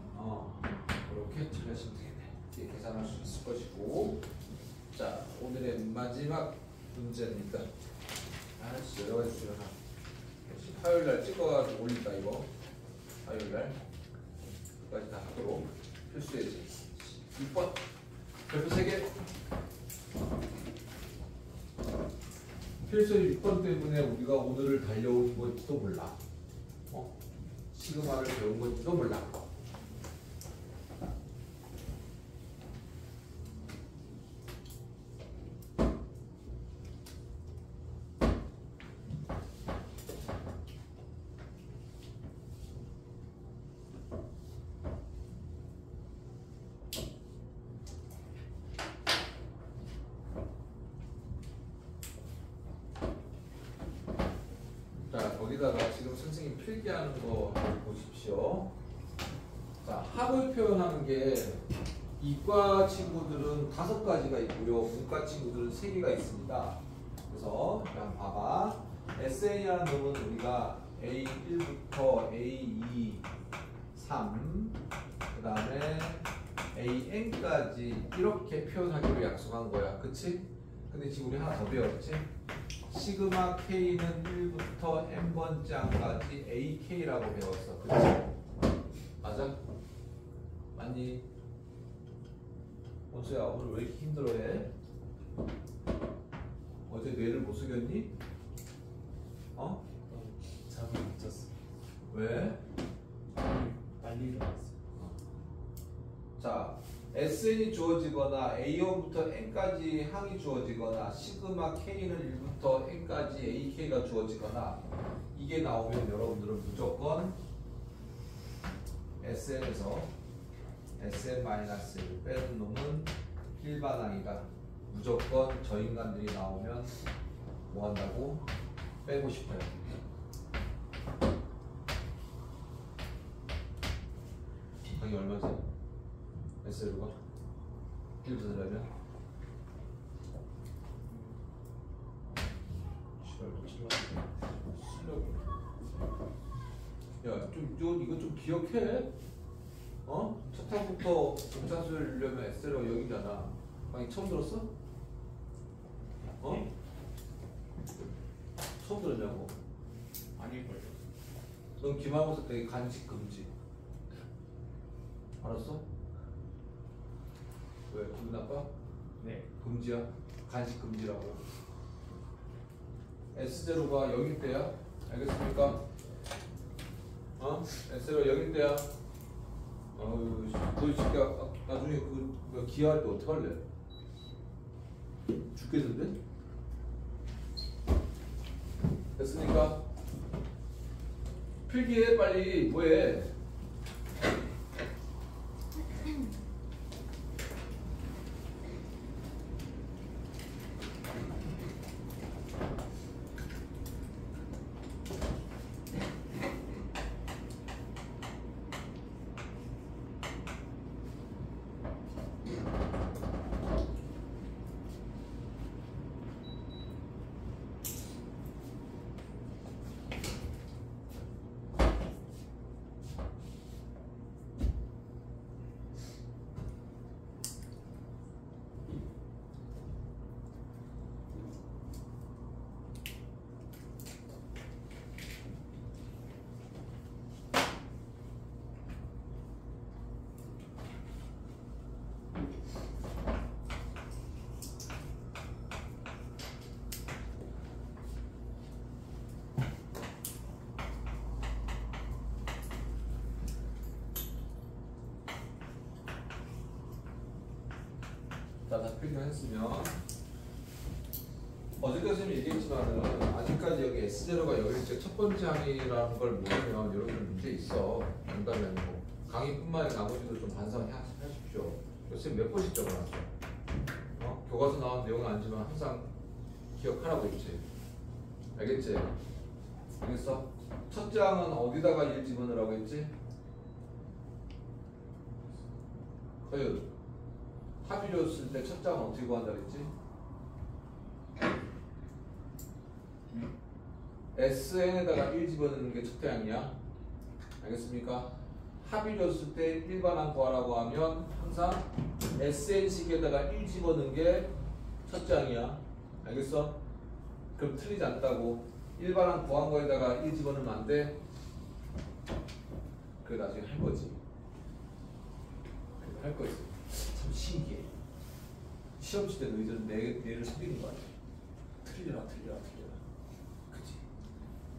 그렇게 처리하시면 되겠네. 이렇게 계산할 수 있을 것이고 자 오늘의 마지막 문제입니다. 아씨 여러 가지 수련하 역시 화요일날 찍어가지고 올린다 이거 화요일날 끝까지 다 하도록 필수예지 6번 별표 3개 필수 6번 때문에 우리가 오늘을 달려온 것도 몰라 시그마를 배운 건지도 몰라. 자, 거기다가 지금 선생님 필기하는 거 보십시오. 자, 합을 표현하는 게 이과 친구들은 5가지가 있고요. 문과 친구들은 3개가 있습니다. 그래서 그냥 봐봐. SA라는 놈은 우리가 A1부터 A2, 3, 그 다음에 AN까지 이렇게 표현하기로 약속한 거야. 그치? 근데 지금 우리 하나 더 배웠지? 시그마 K는 1부터 n번째 항까지 AK라고 배웠어. 그치? 맞아? 맞니? 원수야 오늘 왜 이렇게 힘들어해? 어제 뇌를 못 숙였니? 잠을 못 잤어. 왜? 빨리 일어났어. 자, SN이 주어지거나 A1부터 N까지 항이 주어지거나 시그마 K는 1부터 N까지 AK가 주어지거나 이게 나오면 여러분들은 무조건 SN에서 SN-1 빼는 놈은 일반항이다. 무조건 저 인간들이 나오면 뭐 한다고? 빼고 싶어요. 항이 얼마지? SL가 1부터 들려면 야, 이거 좀 기억해? 첫 항부터 공차수를 내려면 SL가 여기잖아. 방이 처음 들었어? 처음 들었냐고? 아닐걸요. 넌 기말고사 때 간식 금지. 알았어? 왜? 기분 나빠? 네. 금지야? 간식 금지라고. S0가 0일 때야? 알겠습니까? S0가 0일 때야? 어휴, 너 진짜 나중에 그 기하할 때 어떡할래? 죽겠는데? 됐으니까 필기해 빨리. 뭐해? 다 필요했으면 어제도 선생님이 얘기했지만은 아직까지 여기 S0가 여기일때 첫 번째 항이라는 걸 모르면 여러분들 문제 있어. 농담이 아니고 강의뿐만 아니라 나머지도 좀 반성하십시오. 선생님 몇 번씩 적어놨어? 교과서 나온 내용은 아니지만 항상 기억하라고 했지. 알겠지? 알겠어? 첫째 항은 어디다가 1 집어넣으라고 했지? 서윤 합의료 쓸 때 첫째 항은 어떻게 구한다고 했지? SN에다가 1 집어넣는 게 첫째 항이야. 알겠습니까? 합의료 쓸 때 일반항 구하라고 하면 항상 SN식에다가 1 집어넣는 게 첫째 항이야. 알겠어? 그럼 틀리지 않다고. 일반항 구한 거에다가 1 집어넣으면 안 돼. 그래 나중에 할 거지. 그래 할 거지. 참 신기해. 시험 칠 때 너희들은 뇌를 속이는 거 아니야. 틀려라. 그치?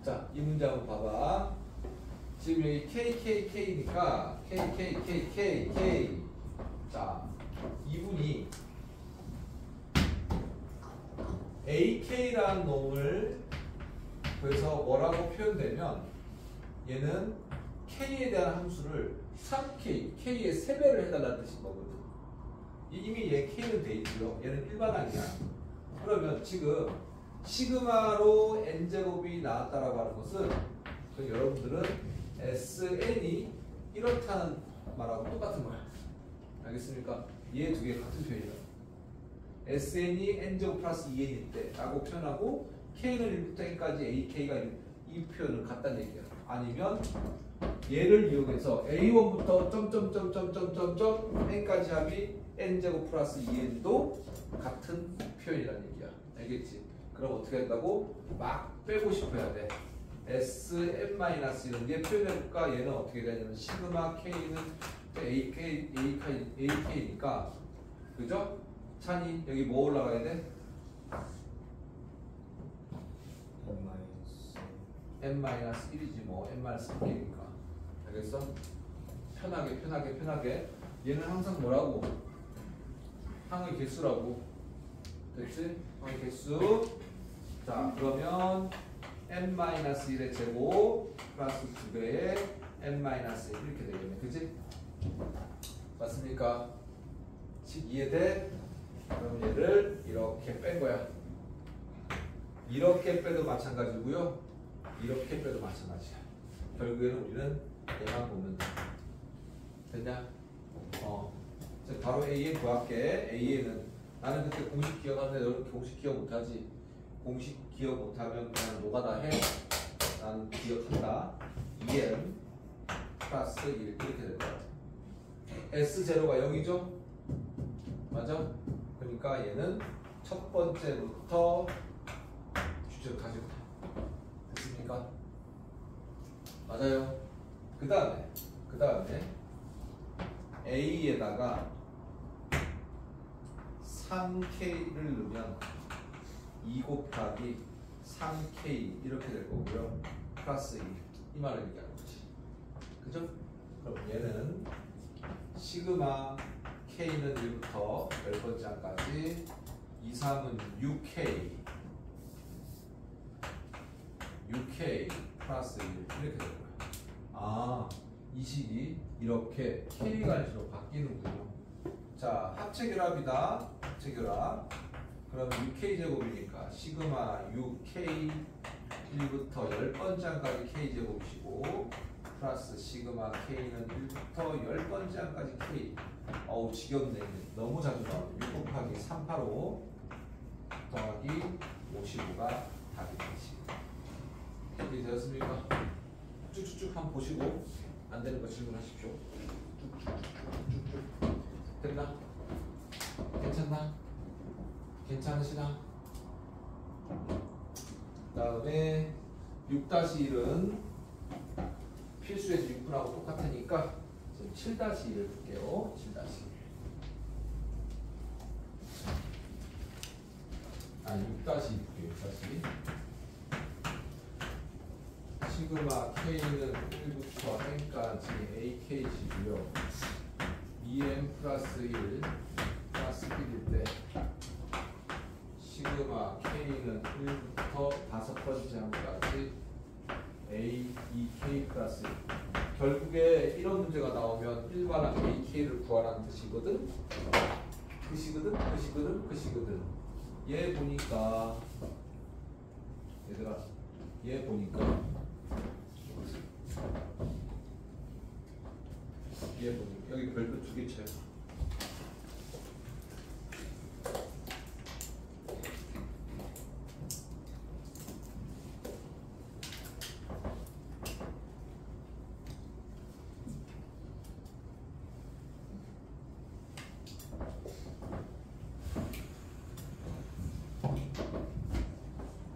자, 이 문제 한번 봐봐. 지금 여기 KKK니까 KKKKK. 자, 이분이 AK라는 놈을 그래서 뭐라고 표현되면 얘는 K에 대한 함수를 3K, K의 3배를 해달라는 뜻인 거거든. 이미 얘 K는 돼 있고요. 얘는 일반항이야. 그러면 지금 시그마로 N제곱이 나왔다라고 하는 것은 여러분들은 SN이 이렇다는 말하고 똑같은 거야. 알겠습니까? 얘 두 개 같은 표현이야. SN이 N제곱 플러스 2N일 때 라고 표현하고 K는 1부터 N까지 AK가 이 표현을 갖다는 얘기야. 아니면 얘를 이용해서 A1부터 점점점점점점점 N까지 합이 N제곱 플러스 2N도 같은 표현이라는 얘기야. 알겠지? 그럼 어떻게 한다고? 막 빼고 싶어야 돼. Sn 마이너스 이런 게 표현해볼까? 얘는 어떻게 되냐면 시그마 K는 AK니까 그죠? 찬이 여기 뭐 올라가야 돼? n-1이지 뭐 n-1이니까 알겠어? 편하게 얘는 항상 뭐라고? 항의 개수라고. 됐지? 항의 개수. 자 그러면 n-1의 제곱 플러스 2배의 n-1 이렇게 되겠네. 그치? 맞습니까? 식 이해돼? 그럼 얘를 이렇게 뺀 거야. 이렇게 빼도 마찬가지고요. 이렇게 빼도 마찬가지야. 결국에는 우리는 얘만 보면 돼. 됐냐? 바로 AN 구할게. AN은 나는 그때 공식 기억하는데 너는 공식 기억 못하지. 공식 기억 못하면 그냥 노가다 해. 나는 기억한다. 2n 플러스 1 이렇게 될 것 같아. S0가 0이죠? 맞아? 그러니까 얘는 첫 번째부터 주제를 가지고 됐습니까? 맞아요. 그 다음에 A에다가 3K를 넣으면 2 곱하기 3K 이렇게 될 거고요. 플러스 1. 이 말을 얘기하는 거지. 그죠? 그럼 얘는 시그마 K는 1부터 10번째 항까지 2, 3은 6K 플러스 1 이렇게 될 거야. 이 식이 이렇게 K가 할수록 바뀌는군요. 자, 합체결합이다. 합체결합. 그럼 6K 제곱이니까 시그마 6K 1부터 10번째 항까지 K 제곱이시고 플러스 시그마 K는 1부터 10번째 항까지 K. 어우 지겹네. 너무 자주 나오네. 6 곱하기 385 더하기 55가 답이 되지. 이렇게 되었습니까? 쭉쭉쭉 한번 보시고 안 되는 거 질문하십시오. 쭉쭉쭉쭉쭉. 됐나? 괜찮나? 괜찮으시나? 다음에 6-1은 필수에서 6분하고 똑같으니까 지금 7-1을 볼게요. 7-1. 6-2 볼게요. 6-2. 시그마 K는 1부터 N까지 AK시고요. 2M 플러스 1 플러스 스피드일 때 시그마 K는 1부터 5번째 항까지 A, EK 플러스 1. 결국에 이런 문제가 나오면 일반항 AK를 구하라는 뜻이거든. 그시거든. 얘 보니까 얘들아 얘 보니까 여기 별표 2개 쳐요.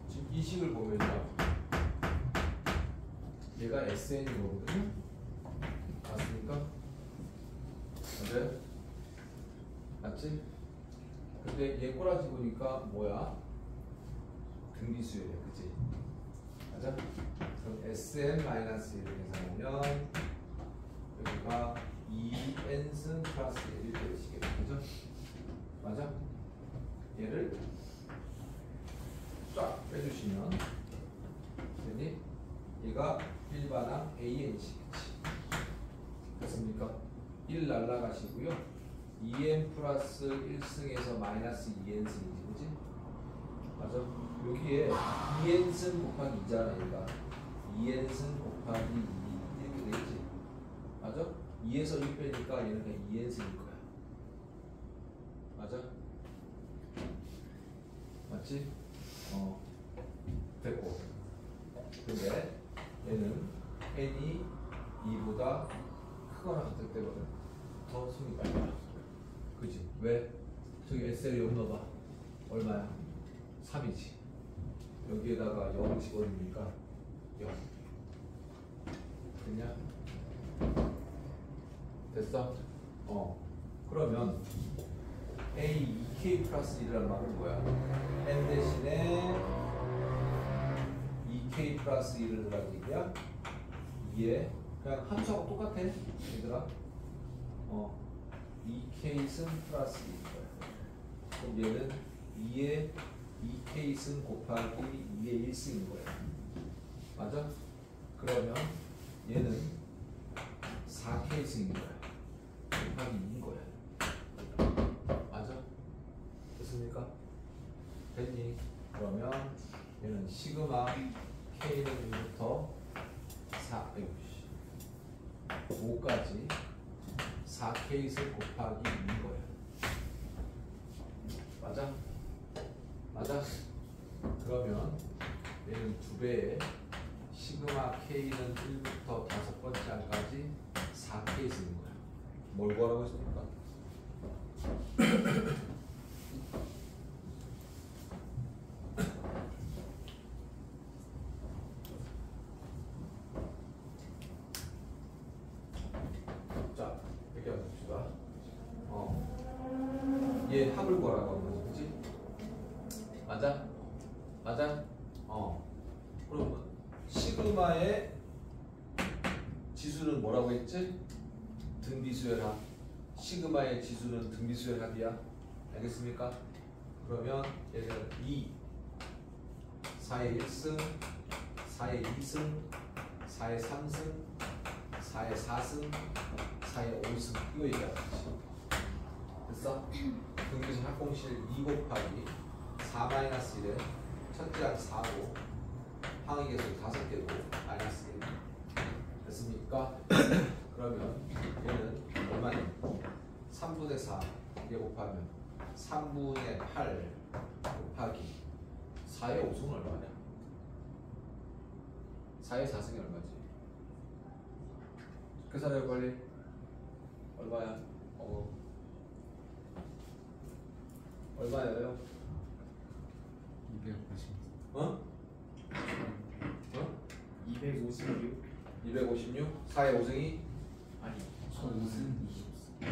지금 이 식을 보면요, 얘가 SN이거든요. 맞습니까? 맞아요? 맞지? 근데 얘 꼬라지 보니까 뭐야? 등비수열이야, 그치? 맞아? 그럼 SN-1을 계산하면 여기가 2n승 플러스 1이 되시겠죠? 그죠? 맞아? 얘를 쫙 빼주시면 되니? 얘가 일반항 ANC겠지. 됐습니까? 1 날라가시고요. 2n 플러스 1승에서 마이너스 2n승이지, 그지? 맞아? 여기에 2n승 곱하기 2잖아, 얘가. 2n승 곱하기 2 이렇게 되겠지? 맞아? 2에서 6 빼니까 얘는 그냥 2n승일 거야. 맞아? 맞지? 됐고. 근데 얘는 n이 2보다 크거나 같을 때거든. 더 숨이 빨리 나. 그지? 왜? 저기 SL이 여기 넣어봐. 얼마야? 3이지. 여기에다가 0 집어넣으니까 0. 됐냐? 됐어? 그러면 A, 2K 플러스 1이라는 말은 뭐야? N 대신에 2K 플러스 1을 넣으라는 얘기야? 2에 그냥 함수하고 똑같아, 얘들아. 2K 승 플러스 1일 거야. 그럼 얘는 2에 2K 승 곱하기 2의 1승인 거야. 맞아? 그러면 얘는 4K 승인 거야. 곱하기 2인 거야. 맞아? 됐습니까? 됐니? 그러면 얘는 시그마 K는 1부터 5까지 4K승 곱하기 2인 거야. 맞아? 맞아? 그러면 얘는 2배에 시그마 K는 1부터 5번째 항까지 4K승인 거야. 뭘 구하라고 했습니까? 자, 이렇게 해봅시다. 얘 합을 구하라고 한 거지, 그치? 맞아? 맞아? 그럼 시그마의 지수는 뭐라고 했지? 등비수열 합. 시그마의 지수는 등비수열 합이야. 알겠습니까? 그러면 얘는 2, 4의 1승, 4의 2승, 4의 3승, 4의 4승, 4의 5승 이거 얘기하겠지. 됐어? 등비수 합공실 2 곱하기 4-1에 첫째 항 4고 항의 개수 5개고 마이너스 1. 됐습니까? 그러면 얘는 얼마냐? 3분의 4 이게 곱하면 3분의 8 곱하기 4의 5승은 얼마냐? 4의 4승이 얼마지? 계산해요 빨리. 얼마야? 얼마예요? 250. 256? 256? 4의 5승이? 아니, 1024.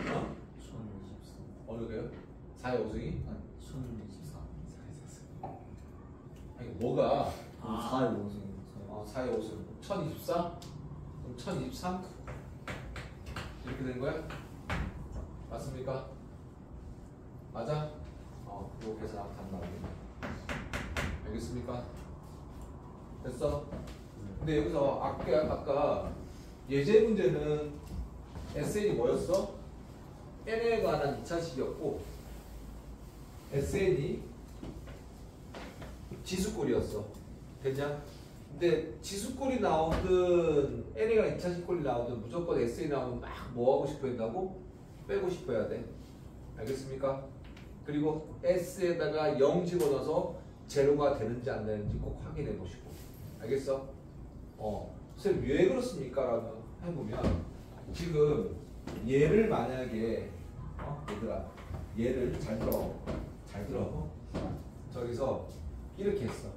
1024. 어느 게요? 4의 5승이? 아니, 1024. 424. 아니 뭐가? 4의 5승. 4의 5승 1024? 그럼 1023? 이렇게 된 거야? 맞습니까? 맞아? 이거 계산하면 답 나오네. 알겠습니까? 됐어? 근데 여기서 아까 예제 문제는 SN이 뭐였어? n에 관한 2차식이었고 SN이 지수꼴이었어. 됐냐? 근데 지수꼴이 나오든 n에 관한 2차식꼴이 나오든 무조건 SN이 나오면 막 뭐 하고 싶어 한다고? 빼고 싶어 해야 돼. 알겠습니까? 그리고 S에다가 0 집어넣어서 제로가 되는지 안 되는지 꼭 확인해 보시고. 알겠어? 선생님 왜 그렇습니까? 라고 해보면 지금 얘를 만약에 얘들아 얘를 잘 들어 저기서 이렇게 했어.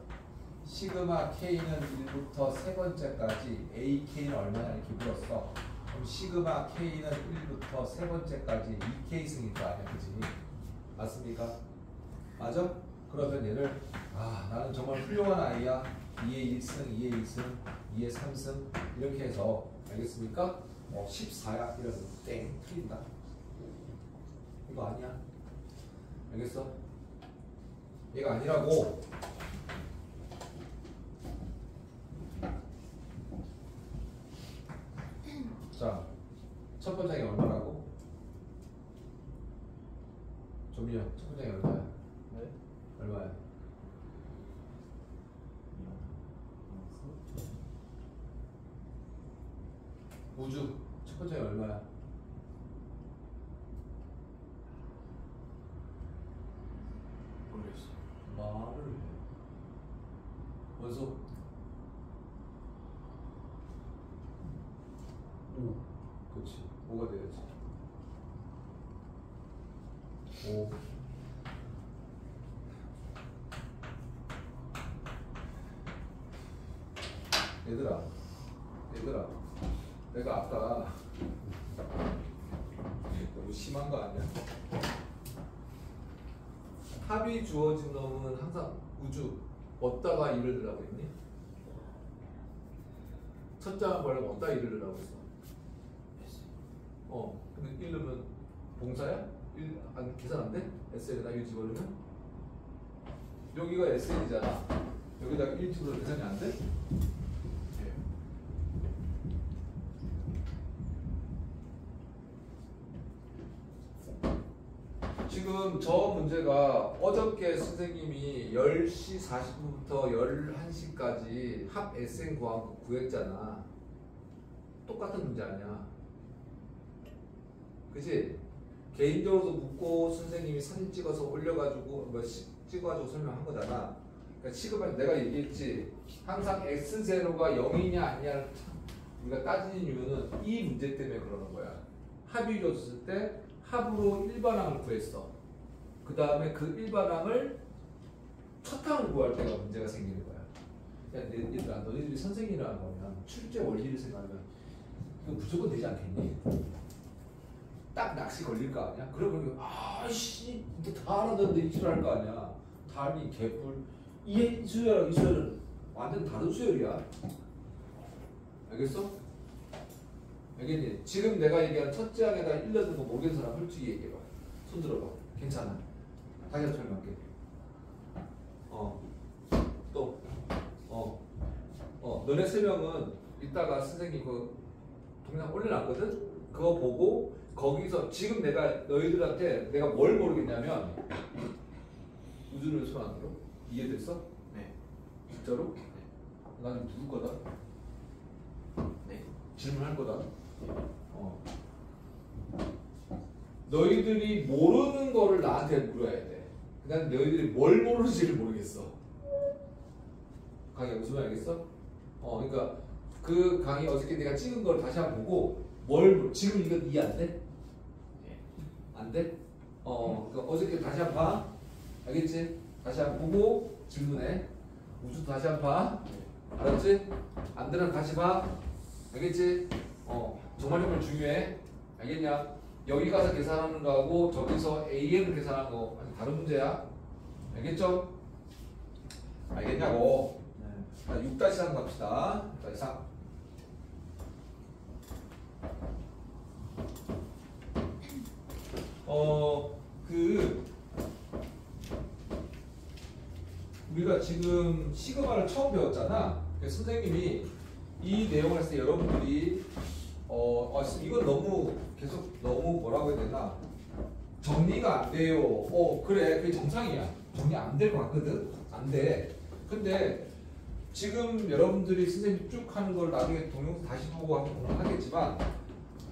시그마 K는 1부터 세 번째까지 AK는 얼마나 이렇게 물었어. 그럼 시그마 K는 1부터 세 번째까지 2K승일 거 아니야, 그치? 맞습니까? 맞아? 그러면 얘를 나는 정말 훌륭한 아이야. 2의 1승, 2의 2승, 2의 3승 이렇게 해서 알겠습니까? 14야 이러면 땡 틀린다. 이거 아니야. 알겠어? 얘가 아니라고. 자, 첫 번째 게 얼마라고? 조민이 형, 첫 번째 게 얼마야? 네? 얼마야? 우주 첫 번째 게 얼마야? 모르겠어. 말을 해. 원소 5. 그렇지. 5가 돼야지. 5. 얘들아, 내가 아까 너무 심한 거 아니야? 합이 주어진 놈은 항상 우주 어디다가 일을 넣으라고 했니? 첫 장을 보려면 어디다 일을 넣으라고 했어? 근데 1 넣으면 봉사야? 계산 안 돼? SN에다 1 집어넣으면? 여기가 SN이잖아. 여기다가 1 집어넣으면 계산이 안 돼? 지금 저 문제가 어저께 선생님이 10시 40분부터 11시까지 합 SN 구했잖아. 똑같은 문제 아니야. 그치? 개인적으로도 묻고 선생님이 사진 찍어서 올려가지고 찍어가지고 설명한 거잖아. 그러니까 지금 내가 얘기했지. 항상 X0가 0이냐 아니냐를 우리가 따지는 이유는 이 문제 때문에 그러는 거야. 합이 줬을 때 합으로 일반항을 구했어. 그 다음에 그 일반항을 첫 항을 구할 때가 문제가 생기는 거야. 야, 얘들아, 너희들이 선생님이라는 거면 출제 원리를 생각하면 이거 무조건 되지 않겠니? 딱 낚시 걸릴 거 아니야? 그러면 아씨, 다 알아듣는데 이치를 할 거 아니야? 달이 개뿔. 이 수열이랑 이 수열은 완전 다른 수열이야. 알겠어? 알겠니? 지금 내가 얘기한 첫째 항에다 1 넣는 거 모르겠는 사람 솔직히 얘기해봐. 손 들어봐. 괜찮아. 다시 한번 설명할게. 또. 너네 세 명은 이따가 선생님 그 동영상 올려놨거든? 그거 보고 거기서 지금 내가 너희들한테 내가 뭘 모르겠냐면 우주를 손 안 들어? 이해됐어? 네. 진짜로? 나는 누구 거다? 네. 질문할 거다. 너희들이 모르는 거를 나한테 물어야 돼. 난 너희들이 뭘 모르는지를 모르겠어. 강의 무슨 말이겠어? 그러니까 그 강의 어저께 내가 찍은 걸 다시 한번 보고 지금 이거 이해 안 돼? 네. 안 돼? 그러니까 어저께 다시 한번 봐. 알겠지? 다시 한번 보고 질문해. 우주도 다시 한번 봐. 알았지? 안 되면 다시 봐. 알겠지? 정말 중요해. 알겠냐? 여기 가서 계산하는 거하고 저기서 AN을 계산하는 거 완전 다른 문제야. 알겠죠? 알겠냐고. 자, 6-3 갑시다. 6-3. 지금 시그마를 처음 배웠잖아. 그래서 선생님이 이 내용을 했을 때 여러분들이 이건 너무 계속 너무 뭐라고 해야 되나 정리가 안 돼요. 그래 그게 정상이야. 정리 안 될 것 같거든. 안 돼. 근데 지금 여러분들이 선생님 쭉 하는 걸 나중에 동영상 다시 보고 하겠지만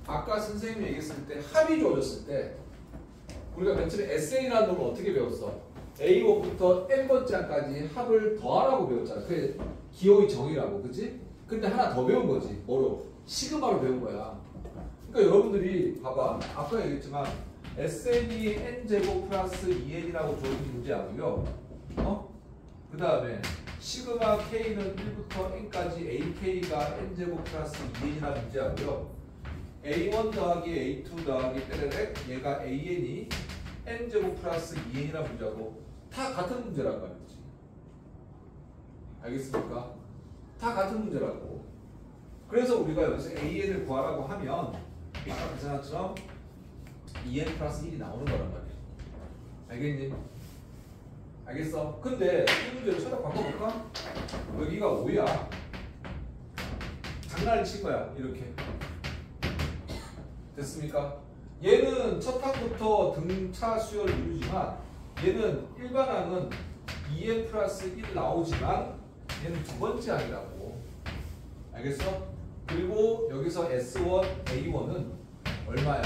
아까 선생님이 얘기했을 때 합이 주어졌을 때 우리가 맨 처음에 SN이라는 놈을 어떻게 배웠어? A1부터 N번째까지 합을 더하라고 배웠잖아. 그게 기호의 정의라고, 그치? 근데 하나 더 배운 거지. 뭐로? 시그마로 배운 거야. 그러니까 여러분들이 봐봐. 아까 얘기했지만 SN이 N제곱 플러스 2N이라고 주어진 문제하고요. 그 다음에 시그마 K는 1부터 N까지 AK가 N제곱 플러스 2N이라는 문제하고요. A1 더하기 A2 더하기 때레렉 얘가 AN이 N제곱 플러스 2N이라는 문제하고 다 같은 문제란 말이지. 알겠습니까? 다 같은 문제라고. 그래서 우리가 여기서 AN을 구하라고 하면 아까 계산한처럼 2N 플러스 1이 나오는 거란 말이야. 알겠니? 알겠어? 근데 이 문제를 살짝 바꿔볼까? 여기가 5야. 장난을 친 거야. 이렇게. 됐습니까? 얘는 첫 항부터 등차 수열을 이루지만 얘는 일반항은 2n 플러스 1 나오지만 얘는 두 번째 항이라고. 알겠어? 그리고 여기서 S1, A1은 얼마야?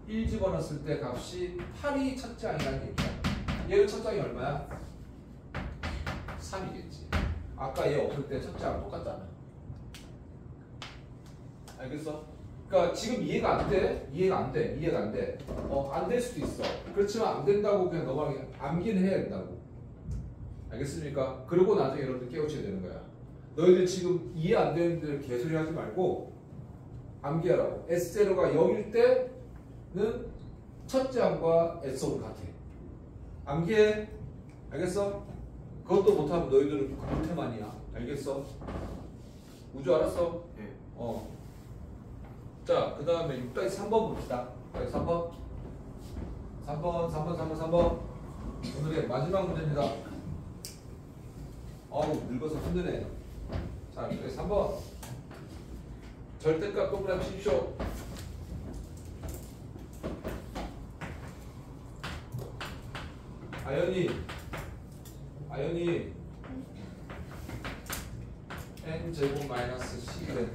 1 집어넣었을 때 값이 8이 첫째 항이라는 얘기야. 얘는 첫째 항이 얼마야? 3이겠지. 아까 얘 없을 때 첫째 항 똑같잖아. 알겠어? 그러니까 지금 이해가 안 돼. 이해가 안 돼. 안 될 수도 있어. 그렇지만 안 된다고 그냥 너가 암기는 해야 된다고. 알겠습니까? 그러고 나중에 여러분들 깨우쳐야 되는 거야. 너희들 지금 이해 안 되는 데를 개소리 하지 말고 암기하라고. S0가 0일 때는 첫째 항과 S5는 같아. 암기해. 알겠어? 그것도 못하면 너희들은 못해만이야. 알겠어? 우주 알았어? 네. 자, 그 다음에 6-3번 봅시다. 3번. 3번. 오늘의 마지막 문제입니다. 늙어서 힘드네. 자, 3번. 절대값 동그라미 치십시오. 아연이 N제곱 마이너스 11은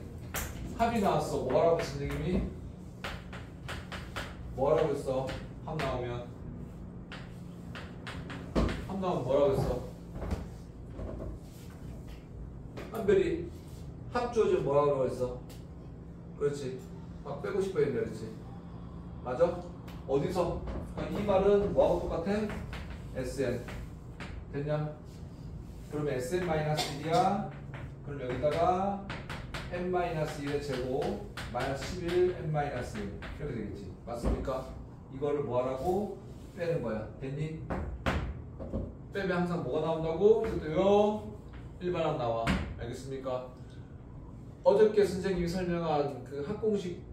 합이 나왔어. 뭐라고 선생님이? 뭐라고 했어? 합 나오면 뭐라고 했어? 한별이 합 주어지면 뭐라고 했어? 그렇지. 막 빼고 싶어 했는데 그렇지. 맞아? 어디서? 이 말은 뭐하고 똑같아? SN 됐냐? 그러면 SN-1이야. 그럼 여기다가 n-1의 제곱 마이너스 11 n-1 이렇게 되겠지. 맞습니까? 이거를 뭐하라고? 빼는 거야. 됐니? 빼면 항상 뭐가 나온다고? 이것도요. 일반항 나와. 알겠습니까? 어저께 선생님이 설명한 그 학공식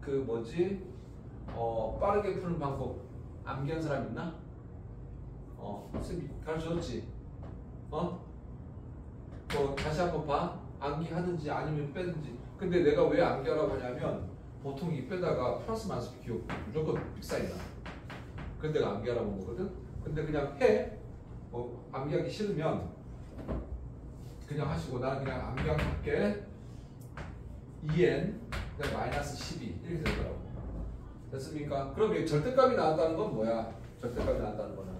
그 뭐지? 빠르게 푸는 방법 암기한 사람 있나? 선생님이 가르쳐줬지? 다시 한번 봐. 암기하든지 아니면 빼든지. 근데 내가 왜 암기하라고 하냐면 보통 이 빼다가 플러스 마이너스 기억 무조건 빅사이다. 근데 내가 암기하라고 한 거거든. 근데 그냥 해. 암기하기 싫으면 그냥 하시고 나는 그냥 암기할게. 2n 그다음 마이너스 12 이렇게 되더라고. 됐습니까? 그럼 이 절대값이 나왔다는 건 뭐야? 절대값이 나왔다는 거는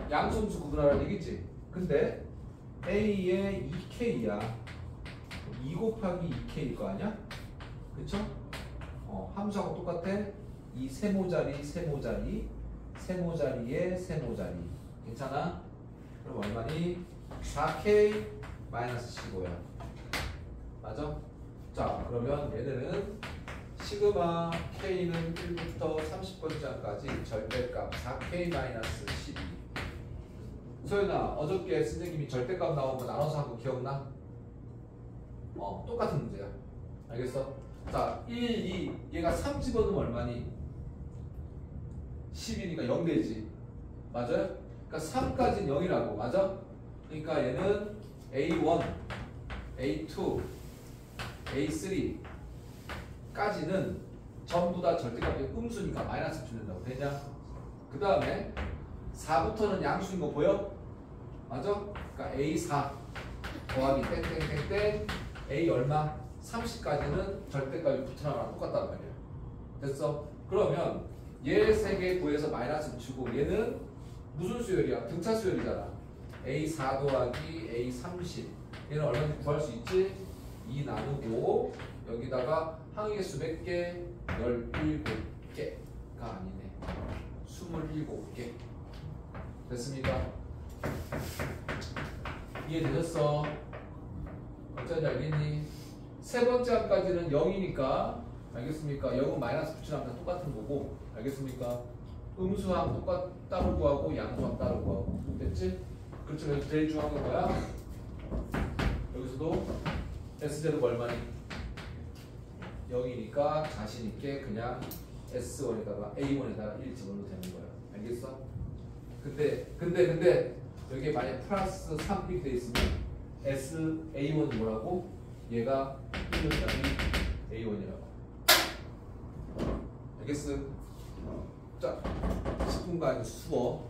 양수함수 구분하라는 얘기지. 근데 A의 2K야. 2 곱하기 2K일 거 아니야? 그쵸? 함수하고 똑같아. 이 세모자리에 세모자리. 괜찮아? 그럼 얼마니? 4K 마이너스 15야. 맞아? 자, 그러면 얘네는 시그마 K는 1부터 30번째까지 절대값 4K 마이너스 12. 소연아, 어저께 선생님이 절대값 나온 거 나눠서 한 거 기억나? 똑같은 문제야. 알겠어? 자, 1, 2, 얘가 3 집어넣으면 얼마니? 10이니까 0 되지. 맞아요? 그러니까 3까지는 0이라고. 맞아? 그러니까 얘는 A1, A2, A3까지는 전부 다 절대값이 음수니까 마이너스 붙는다고. 되냐? 그 다음에 4부터는 양수인 거 보여? 맞아? 그러니까 A4 더하기 땡땡땡땡 A 얼마? 30까지는 절대값이 붙은 거랑 똑같단 말이야. 됐어? 그러면 얘 세 개 구해서 마이너스 붙이고 얘는 무슨 수열이야? 등차 수열이잖아. A4 더하기 A30 얘는 얼마인지 구할 수 있지? 2 나누고 여기다가 항의 개수 몇 개? 17개가 아니네. 27개. 됐습니까? 이해되셨어? 어쩐지 알겠니? 세 번째 항까지는 0이니까 알겠습니까? 0은 마이너스 붙이는 항상 똑같은 거고 알겠습니까? 음수항 따로 구하고 양수항 따로 구하고 됐지? 그렇죠? 그래서 제일 중요한 건 뭐야? 여기서도 S제곱 얼마니? 0이니까 자신있게 그냥 S1에다가 A1에다가 1 집어넣으면 되는 거야. 알겠어? 근데 여기에 만약 플러스 3 이렇게 돼 있으면 S A1이 뭐라고? 얘가 1은 A1이라고. 알겠어? 자, 10분간 수어